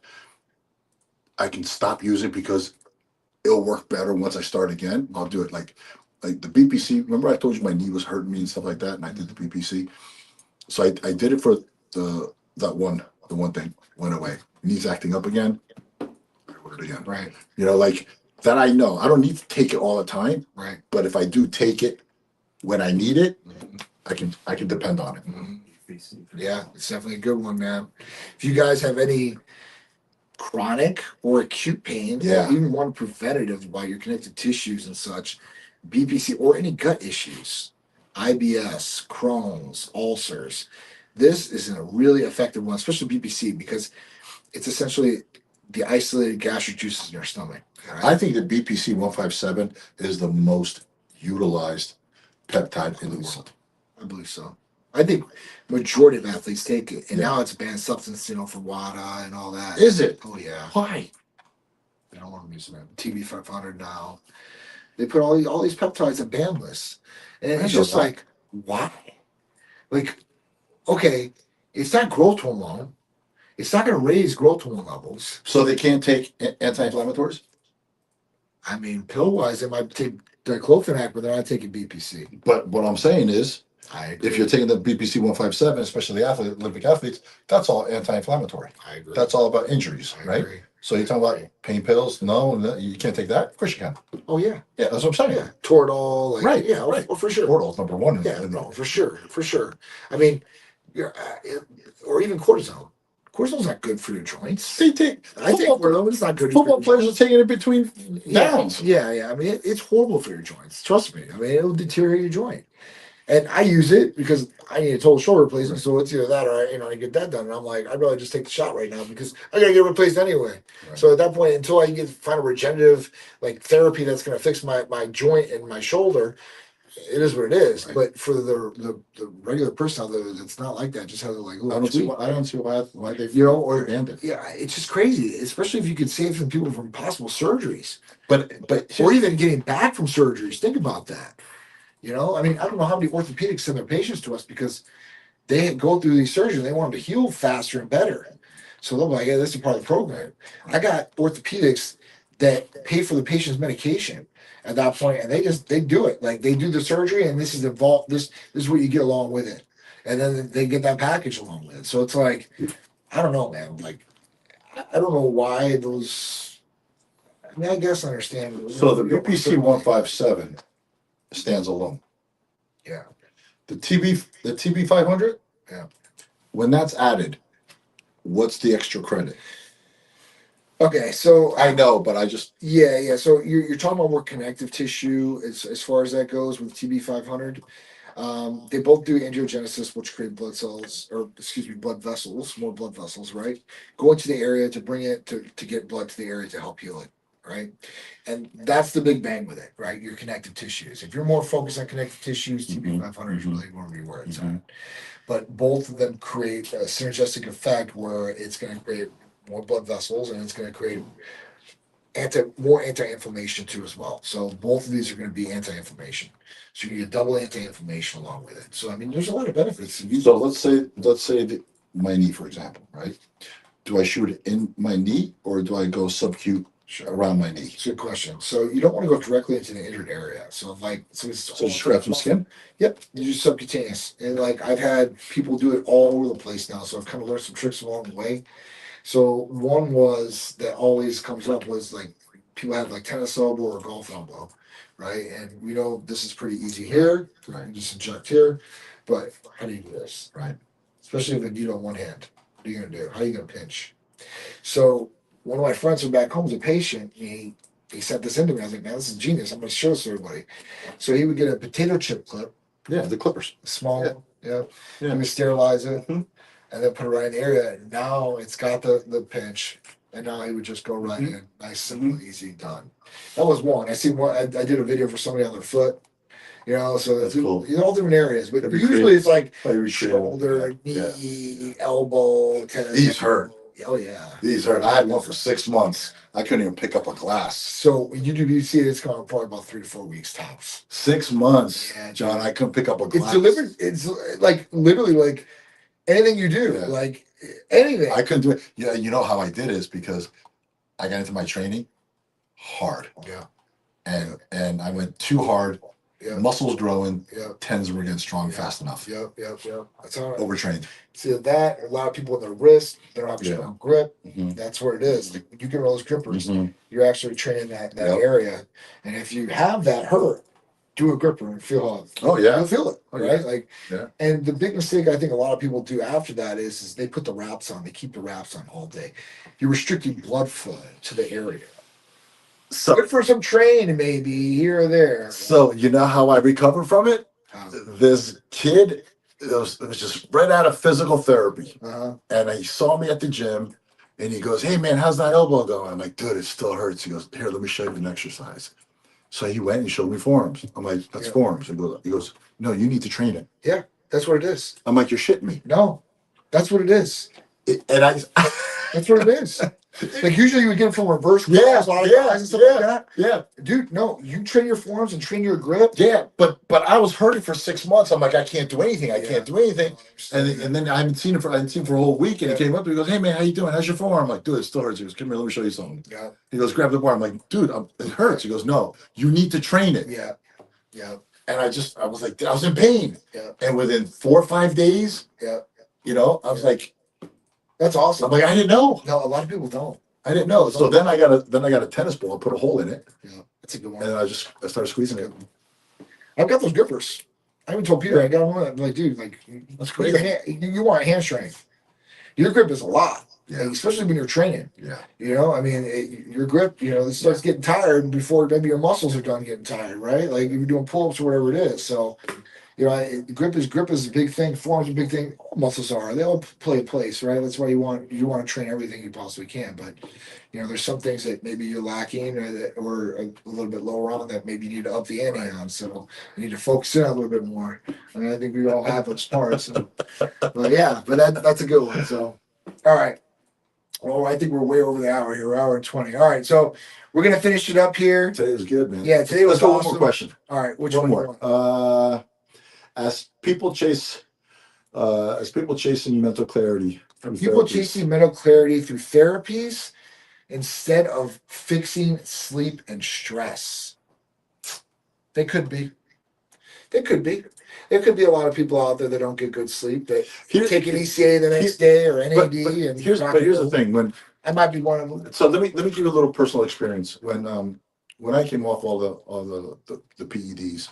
stop using because it'll work better once I start again, I'll do it. Like the BPC, remember I told you my knee was hurting me and stuff like that, and I did the BPC. So I did it for the one thing, went away. Knees acting up again, I ordered again.
Right.
You know, like that I know. I don't need to take it all the time.
Right.
But if I do take it when I need it,
Mhm.
I can depend on it.
Mhm. Yeah, it's definitely a good one, man. If you guys have any chronic or acute pain,
Yeah.
or even one preventative while you're connected tissues and such, BPC or any gut issues, IBS, Crohn's, ulcers, this is a really effective one, especially BPC, because it's essentially the isolated gastric juices in your stomach. Right?
I think the BPC 157 is the most utilized peptide in the world.
I believe so. I think majority of athletes take it, and
Yeah.
now it's a banned substance, for WADA and all that.
Is it?
Oh yeah.
Why?
I don't want to use that. TB 500 now. They put all these peptides in ban lists, and it's just like, why? Like, okay, it's not growth hormone. It's not going to raise growth hormone levels.
So they can't take anti-inflammatories?
I mean, pill wise, they might take diclofenac, but they're not taking BPC.
But what I'm saying is,
I agree.
if you're taking the BPC 157, especially the Olympic athletes, that's all anti-inflammatory.
I agree.
That's all about injuries,
I
right?
agree.
So you're talking about pain pills? No, you can't take that. Of course you can.
Oh yeah.
Yeah, that's what I'm saying.
Yeah, Toradol. Like,
Right.
Yeah.
Right.
Well, for sure.
Toradol's number one.
Yeah. No, for sure. For sure. I mean, or even cortisone. Cortisone's not good for your joints.
They take.
I think it's not good.
Football players are taking it between
Yeah,
downs.
yeah. I mean, it's horrible for your joints. Trust me. I mean, it'll deteriorate your joint. And I use it because I need a total shoulder replacement. So it's either that or I get that done. And I'm like, I'd rather just take the shot right now because I gotta get it replaced anyway.
Right.
So at that point, until I can find a regenerative therapy that's gonna fix my joint and my shoulder, it is what it is.
Right.
But for the regular person out there, it's not like that. Just have like
I don't see why they
or
banned it.
yeah, it's just crazy. Especially if you could save some people from possible surgeries,
But
or even getting back from surgeries. Think about that. I mean, I don't know how many orthopedics send their patients to us because they go through these surgeries. They want them to heal faster and better. So they're like, yeah, this is part of the program. I got orthopedics that pay for the patient's medication at that point, and they do it. Like they do the surgery, and this is involved. This is what you get along with it, and then they get that package along with it. So it's like, I don't know, man. Like, I don't know why those. I mean, I guess I understand.
So the BPC 157 stands alone.
Yeah.
The TB 500.
Yeah.
When that's added, what's the extra credit?
Okay, so
I know, but I just
yeah. So you're talking about more connective tissue as far as that goes with TB 500. They both do angiogenesis, which create blood vessels, more blood vessels, right? Go into the area to bring it to get blood to the area to help heal it, right? And that's the big bang with it, right? Your connective tissues. If you're more focused on connective tissues, TB 500 is really going to be where it's at. But both of them create a synergistic effect where it's going to create more blood vessels and it's going to create more anti-inflammation too as well. So both of these are going to be anti-inflammation. So you get double anti-inflammation along with it. So I mean, there's a lot of benefits.
So let's say my knee, for example, right? Do I shoot it in my knee or do I go subcute around my knee?
It's a good question. So you don't want to go directly into the injured area. So
Just grab some skin?
Yep, you do subcutaneous. And I've had people do it all over the place now. So I've kind of learned some tricks along the way. So one was that always comes up was people have tennis elbow or golf elbow, right? And we know this is pretty easy here.
Right.
You just inject here, but how do you do this?
Right.
Especially if you don't one hand. What are you gonna do? How are you gonna pinch? So one of my friends from back home is a patient. He sent this into me. I was like, man, this is genius. I'm gonna show this to everybody. So he would get a potato chip clip.
Yeah, the clippers.
Small one. Yeah. He
Yeah.
would sterilize it. And then put it right in the area. Now it's got the pinch, and now he would just go right in, nice, simple, easy, done. That was one. I see one. I did a video for somebody on their foot, so
That's cool.
all different areas. But
That'd be
usually it's like
Very
shoulder, knee, elbow, tennis.
These hurt.
Oh yeah.
These hurt. I had one for 6 months. I couldn't even pick up a glass.
So when you do BC, it's going probably about 3 to 4 weeks tops.
6 months,
Yeah,
John. I couldn't pick up a glass.
It's delivered. It's literally anything you do, anything.
I couldn't do it. Yeah, you know how I did is because I got into my training hard.
Yeah.
And I went too hard.
Yeah.
Muscles growing.
Yeah.
Tends were getting strong fast enough.
Yep. That's how
Overtrained.
See that a lot of people in their wrist, they don't have a
Yeah.
strong grip.
Mhm.
That's what it is. When you get those grippers,
Mhm.
you're actually training that
Yep.
area. And if you have that hurt, do a gripper and feel
Oh, yeah.
you'll feel it,
Oh,
right?
Yeah.
And the big mistake I think a lot of people do after that is they put the wraps on. They keep the wraps on all day. You're restricting blood flow to the area.
So,
Good for some training, maybe here or there.
you know how I recovered from it? This kid it was just right out of physical therapy.
Uh-huh.
And he saw me at the gym. And he goes, "Hey man, how's that elbow going?" I'm like, "Dude, it still hurts." He goes, "Here, let me show you an exercise." So he went and he showed me forms. I'm like, "That's
Yeah.
forms." He goes, "No, you need to train it."
Yeah, that's what it is.
I'm like, "You're shitting me."
No, that's what it is.
And I,
That's what it is. Like usually you would get it from reverse
yeah,
calls, autoclaves
yeah,
and stuff like
yeah,
that.
yeah,
Dude, no, you train your forearms and train your grip.
yeah. But I was hurting for 6 months. I'm like, I can't do anything. I
Yeah.
can't do anything. And then I haven't seen him for a whole week. And he came up to me, he goes, "Hey man, how you doing? How's your forearm?" I'm like, "Dude, it still hurts." He goes, "Come here, let me show you something."
Yeah,
He goes, "Grab the bar." I'm like, "Dude, it hurts." He goes, "No, you need to train it."
yeah, yeah,
And I was like, I was in pain.
yeah,
And within 4 or 5 days,
yeah.
I was like,
That's awesome.
I'm like, I didn't know.
No, a lot of people don't.
I didn't know. So then I got a tennis ball, put a hole in it,
Yeah, that's a good one.
and I started squeezing it.
I've got those grippers. I even told Peter I got one. I'm like, dude, like
That's
put
great.
your hand, you want hand strength. Your grip is a lot,
Yeah.
like, especially when you're training.
Yeah.
I mean, your grip, it starts getting tired before maybe your muscles are done getting tired, right? Like if you're doing pull-ups or whatever it is. So, grip is a big thing. Forms a big thing. All muscles are. They all play a place, right? That's why you want to train everything you possibly can. But there's some things that maybe you're lacking or a little bit lower on that maybe you need to up the ante on. So you need to focus in a little bit more. I mean, I think we all have those parts. But yeah, that's a good one. So, all right. Well, I think we're way over the hour here. We're hour and 20. All right, so we're gonna finish it up here.
Today was good, man.
Yeah, today was
Let's go
awesome.
one more question.
All right, which
One
one? You
more.
want?
As people chasing mental clarity. through
People
therapies.
chasing mental clarity through therapies instead of fixing sleep and stress. They could be. They could be. There could be a lot of people out there that don't get good sleep that take an ECA the next day or NAD.
But
and
here's the thing. When
I might be one of them.
So let me give you a little personal experience. When I came off all the PEDs,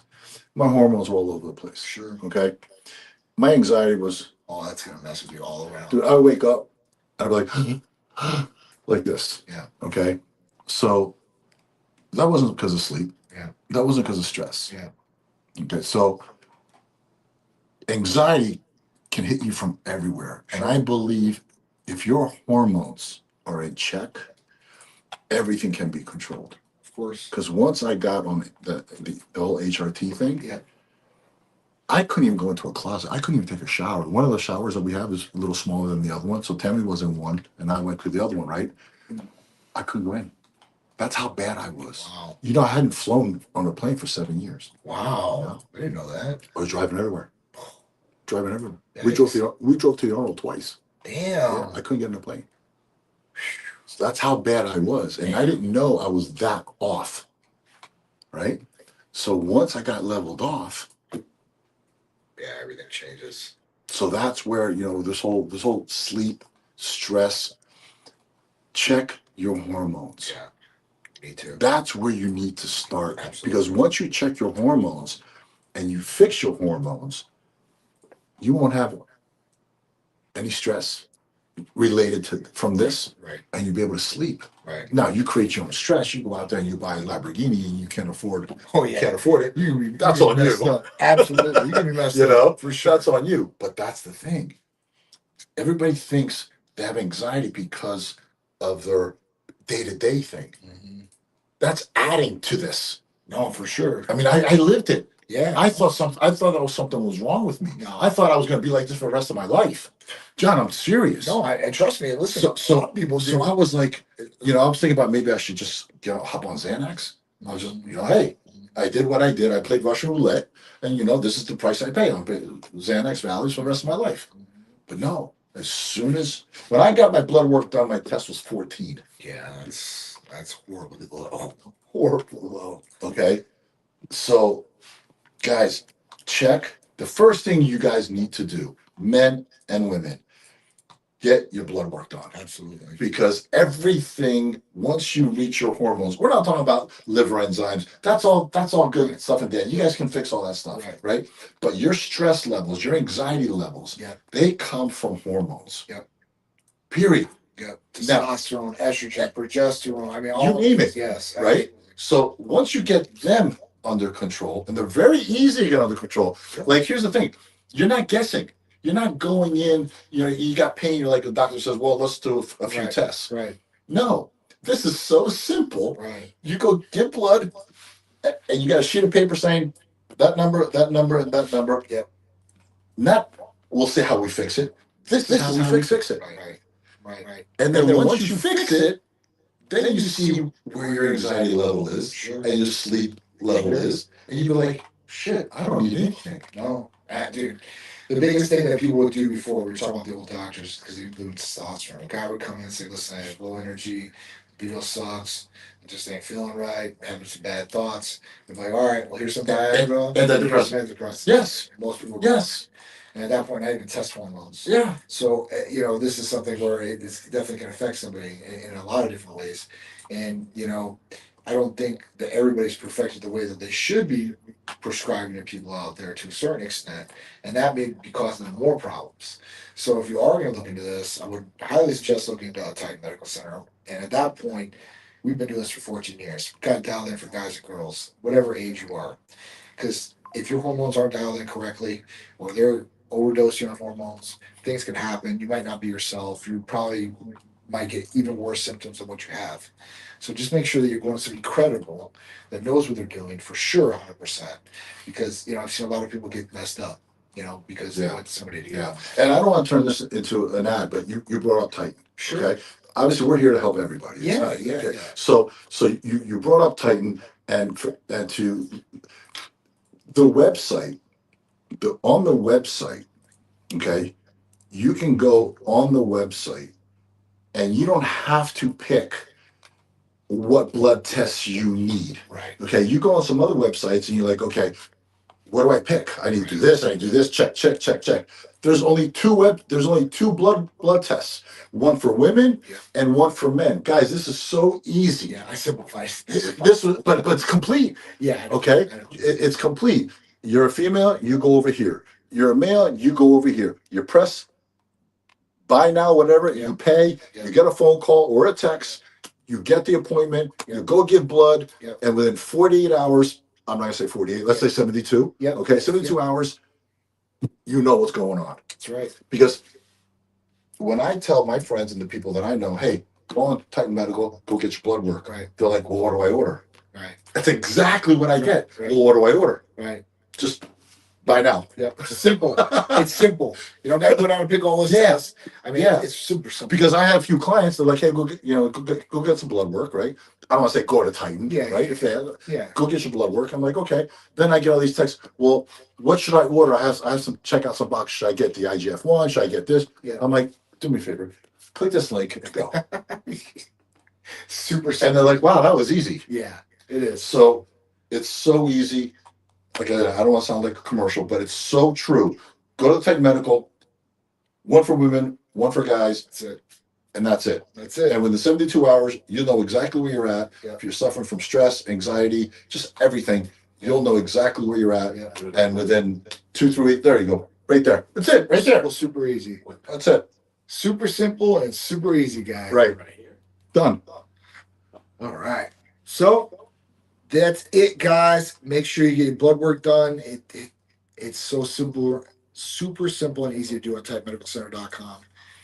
my hormones were all over the place.
Sure.
Okay. My anxiety was,
Oh, that's gonna mess with you all around.
dude, I would wake up, I'd be like, like this.
Yeah.
Okay. So that wasn't because of sleep.
Yeah.
That wasn't because of stress.
Yeah.
Okay. So anxiety can hit you from everywhere. And I believe if your hormones are in check, everything can be controlled.
Of course.
Because once I got on the whole HRT thing,
Yeah.
I couldn't even go into a closet. I couldn't even take a shower. One of the showers that we have is a little smaller than the other one. So Tammy was in one, and I went to the other one, right? I couldn't go in. That's how bad I was.
Wow.
I hadn't flown on a plane for 7 years.
Wow. I didn't know that.
I was driving everywhere. Driving everywhere.
Yikes.
We drove to the Arnold twice.
Damn.
Yeah, I couldn't get in a plane. So that's how bad I was. And I didn't know I was that off. Right? So once I got leveled off,
Yeah, everything changes.
so that's where, this whole sleep, stress, check your hormones.
Yeah. Me too.
That's where you need to start.
Absolutely.
Because once you check your hormones and you fix your hormones, you won't have any stress related from this,
Right.
and you'll be able to sleep.
Right.
Now you create your own stress. You go out there and you buy a Lamborghini and you can't afford it.
Oh
You
yeah.
can't afford it. That's on you.
Absolutely. You're gonna be messed up.
For sure. That's on you. But that's the thing. Everybody thinks they have anxiety because of their day-to-day thing.
Mm-hmm.
That's adding to this.
No, for sure.
I mean, I lived it.
Yeah.
I thought something was wrong with me.
No.
I thought I was going to be like this for the rest of my life. John, I'm serious.
No, and trust me. Listen,
So
a lot of people do.
So I was like, I was thinking about maybe I should just hop on Xanax. I was just, hey, I did what I did. I played Russian roulette, and this is the price I pay. I'm paying Xanax values for the rest of my life. But no, as soon as when I got my blood work done, my test was 14.
Yeah, that's horribly low.
Horribly low. Okay, so guys, check. The first thing you guys need to do, men and women, get your blood work done.
Absolutely.
Because everything, once you reach your hormones, we're not talking about liver enzymes. That's all good stuff and that. You guys can fix all that stuff, right? But your stress levels, your anxiety levels, they come from hormones.
Yep.
Period.
Yep.
Now,
Testosterone, estrogen, progesterone. I mean, all
you name it.
Yes.
Right? So once you get them under control, and they're very easy to get under control. Like, here's the thing. You're not guessing. You're not going in, you got pain, you're like, the doctor says, well, let's do a few
Right.
tests.
Right.
No, this is so simple.
Right.
You go get blood, and you got a sheet of paper saying that number, and that number.
Yep.
Not, we'll see how we fix it. This is how we fix it.
Right. Right.
And then once you fix it, then you see where your anxiety level is,
Sure.
and your sleep level is, and you're like, shit, I don't need anything.
No, dude. The biggest thing that people would do before, we were talking about the old doctors, because they do testosterone. A guy would come in and say, listen, I have low energy, BO sucks, I just ain't feeling right, having some bad thoughts. I'm like, all right, well, here's some Viagra.
And antidepressant. Yes.
Most people
Yes.
and at that point, I even test hormones.
Yeah.
So, this is something where it's definitely can affect somebody in a lot of different ways. And, I don't think that everybody's perfected the way that they should be prescribing to people out there to a certain extent. And that may be causing them more problems. So, if you are going to look into this, I would highly suggest looking into a Titan Medical Center. And at that point, we've been doing this for 14 years. We've got it dialed in for guys and girls, whatever age you are. Because if your hormones aren't dialed in correctly, or they're overdosing on hormones, things can happen. You might not be yourself. You probably might get even worse symptoms than what you have. So just make sure that you're going to somebody credible that knows what they're doing for sure, 100%. Because I've seen a lot of people get messed up, because they went to somebody to
Yeah. And I don't want to turn this into an ad, but you brought up Titan.
Sure.
Okay. Obviously, we're here to help everybody.
Yeah.
So you brought up Titan, and to the website. On the website, okay, you can go on the website, and you don't have to pick what blood tests you need.
Right.
Okay, you go on some other websites, and you're like, okay, what do I pick? I need to do this. I need to do this. Check. There's only two blood tests. One for women and one for men. Guys, this is so easy.
Yeah, I simplified
But it's complete.
Yeah.
Okay, it's complete. You're a female, you go over here. You're a male, you go over here. You press buy now, whatever, you pay, you get a phone call or a text, you get the appointment, you go give blood, and within 48 hours, I'm not gonna say 48, let's say 72.
Yeah.
Okay, 72 hours, you know what's going on.
That's right.
Because when I tell my friends and the people that I know, hey, go on Titan Medical, go get your blood work.
Right.
They're like, well, what do I order?
Right.
That's exactly what I get.
Right.
Well, what do I order?
Right.
Just buy now.
Yeah. It's simple. It's simple. You don't got to go down and pick all those tests. I mean, it's super simple.
Because I have a few clients that are like, hey, go get some blood work, right? I don't want to say go to Titan, right? Go get your blood work. I'm like, okay. Then I get all these texts. Well, what should I order? I have some check out some box. Should I get the IGF-1? Should I get this?
Yeah.
I'm like, do me a favor. Click this link and go.
Super simple.
And they're like, wow, that was easy.
Yeah, it is.
So it's so easy. Like I don't want to sound like a commercial, but it's so true. Go to the Titan Medical, one for women, one for guys.
That's it.
And that's it.
That's it.
And within 72 hours, you'll know exactly where you're at.
Yeah.
If you're suffering from stress, anxiety, just everything, you'll know exactly where you're at.
Yeah.
And within 2, 3 weeks, there you go. Right there. That's it. Right there.
Super easy.
That's it.
Super simple and super easy, guys.
Right here. Done.
All right. So that's it, guys. Make sure you get your blood work done. It's so simple, super simple and easy to do on typemedicalcenter.com.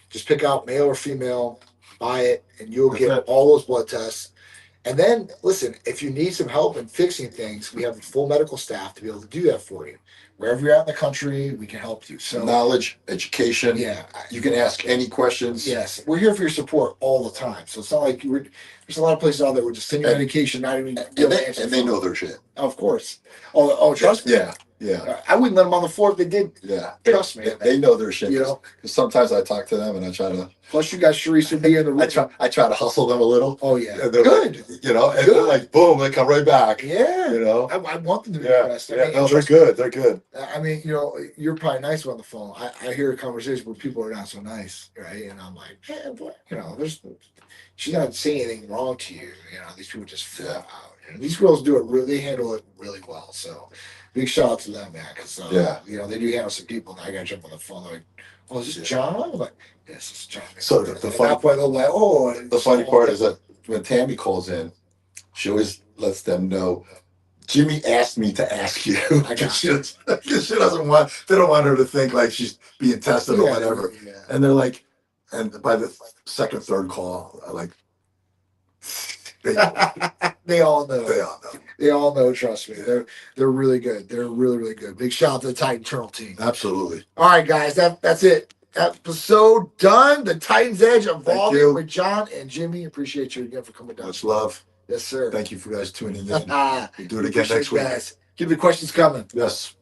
Just pick out male or female, buy it, and you'll get all those blood tests. And then, listen, if you need some help in fixing things, we have a full medical staff to be able to do that for you. Wherever you're at in the country, we can help you. So
knowledge, education.
Yeah.
You can ask any questions.
Yes. We're here for your support all the time. So it's not like there's a lot of places out there where just send you medication, not even
and they know their shit.
Of course. Oh, trust me.
Yeah.
I wouldn't let them on the floor if they did.
Yeah.
Trust me.
They know their shit.
You know?
Because sometimes I talk to them and I try to.
Plus, you got Sharice would be in the room.
I try to hustle them a little.
Oh, yeah.
And they're
good.
Like, and they're like, boom, they come right back.
Yeah.
I
want them to be impressed.
Yeah. No, they're good. They're good.
I mean, you're probably nice on the phone. I hear a conversation where people are not so nice, right? And I'm like, she's not saying anything wrong to you. These people just flip out. These girls they handle it really well. So big shout out to them, man. Because they do handle some people. And I got to jump on the phone. They're like, oh, is this John? I'm like, yes, it's John.
So the funny part is that when Tammy calls in, she always lets them know Jimmy asked me to ask you.
I got
she doesn't want. They don't want her to think like she's being tested or whatever.
Yeah.
And they're like, and by the second, third call, like, they,
They all know.
they all know.
They all know. Trust me, they're really good. They're really really good. Big shout out to the Titan Turtle team.
Absolutely.
All right, guys, that's it. Episode done. The Titans Edge
you.
evolving with John and Jimmy. Appreciate you again for coming down.
Much love.
Yes, sir.
Thank you for guys tuning in.
We'll
We'll do it again next week.
Guys. Keep the questions coming.
Yes.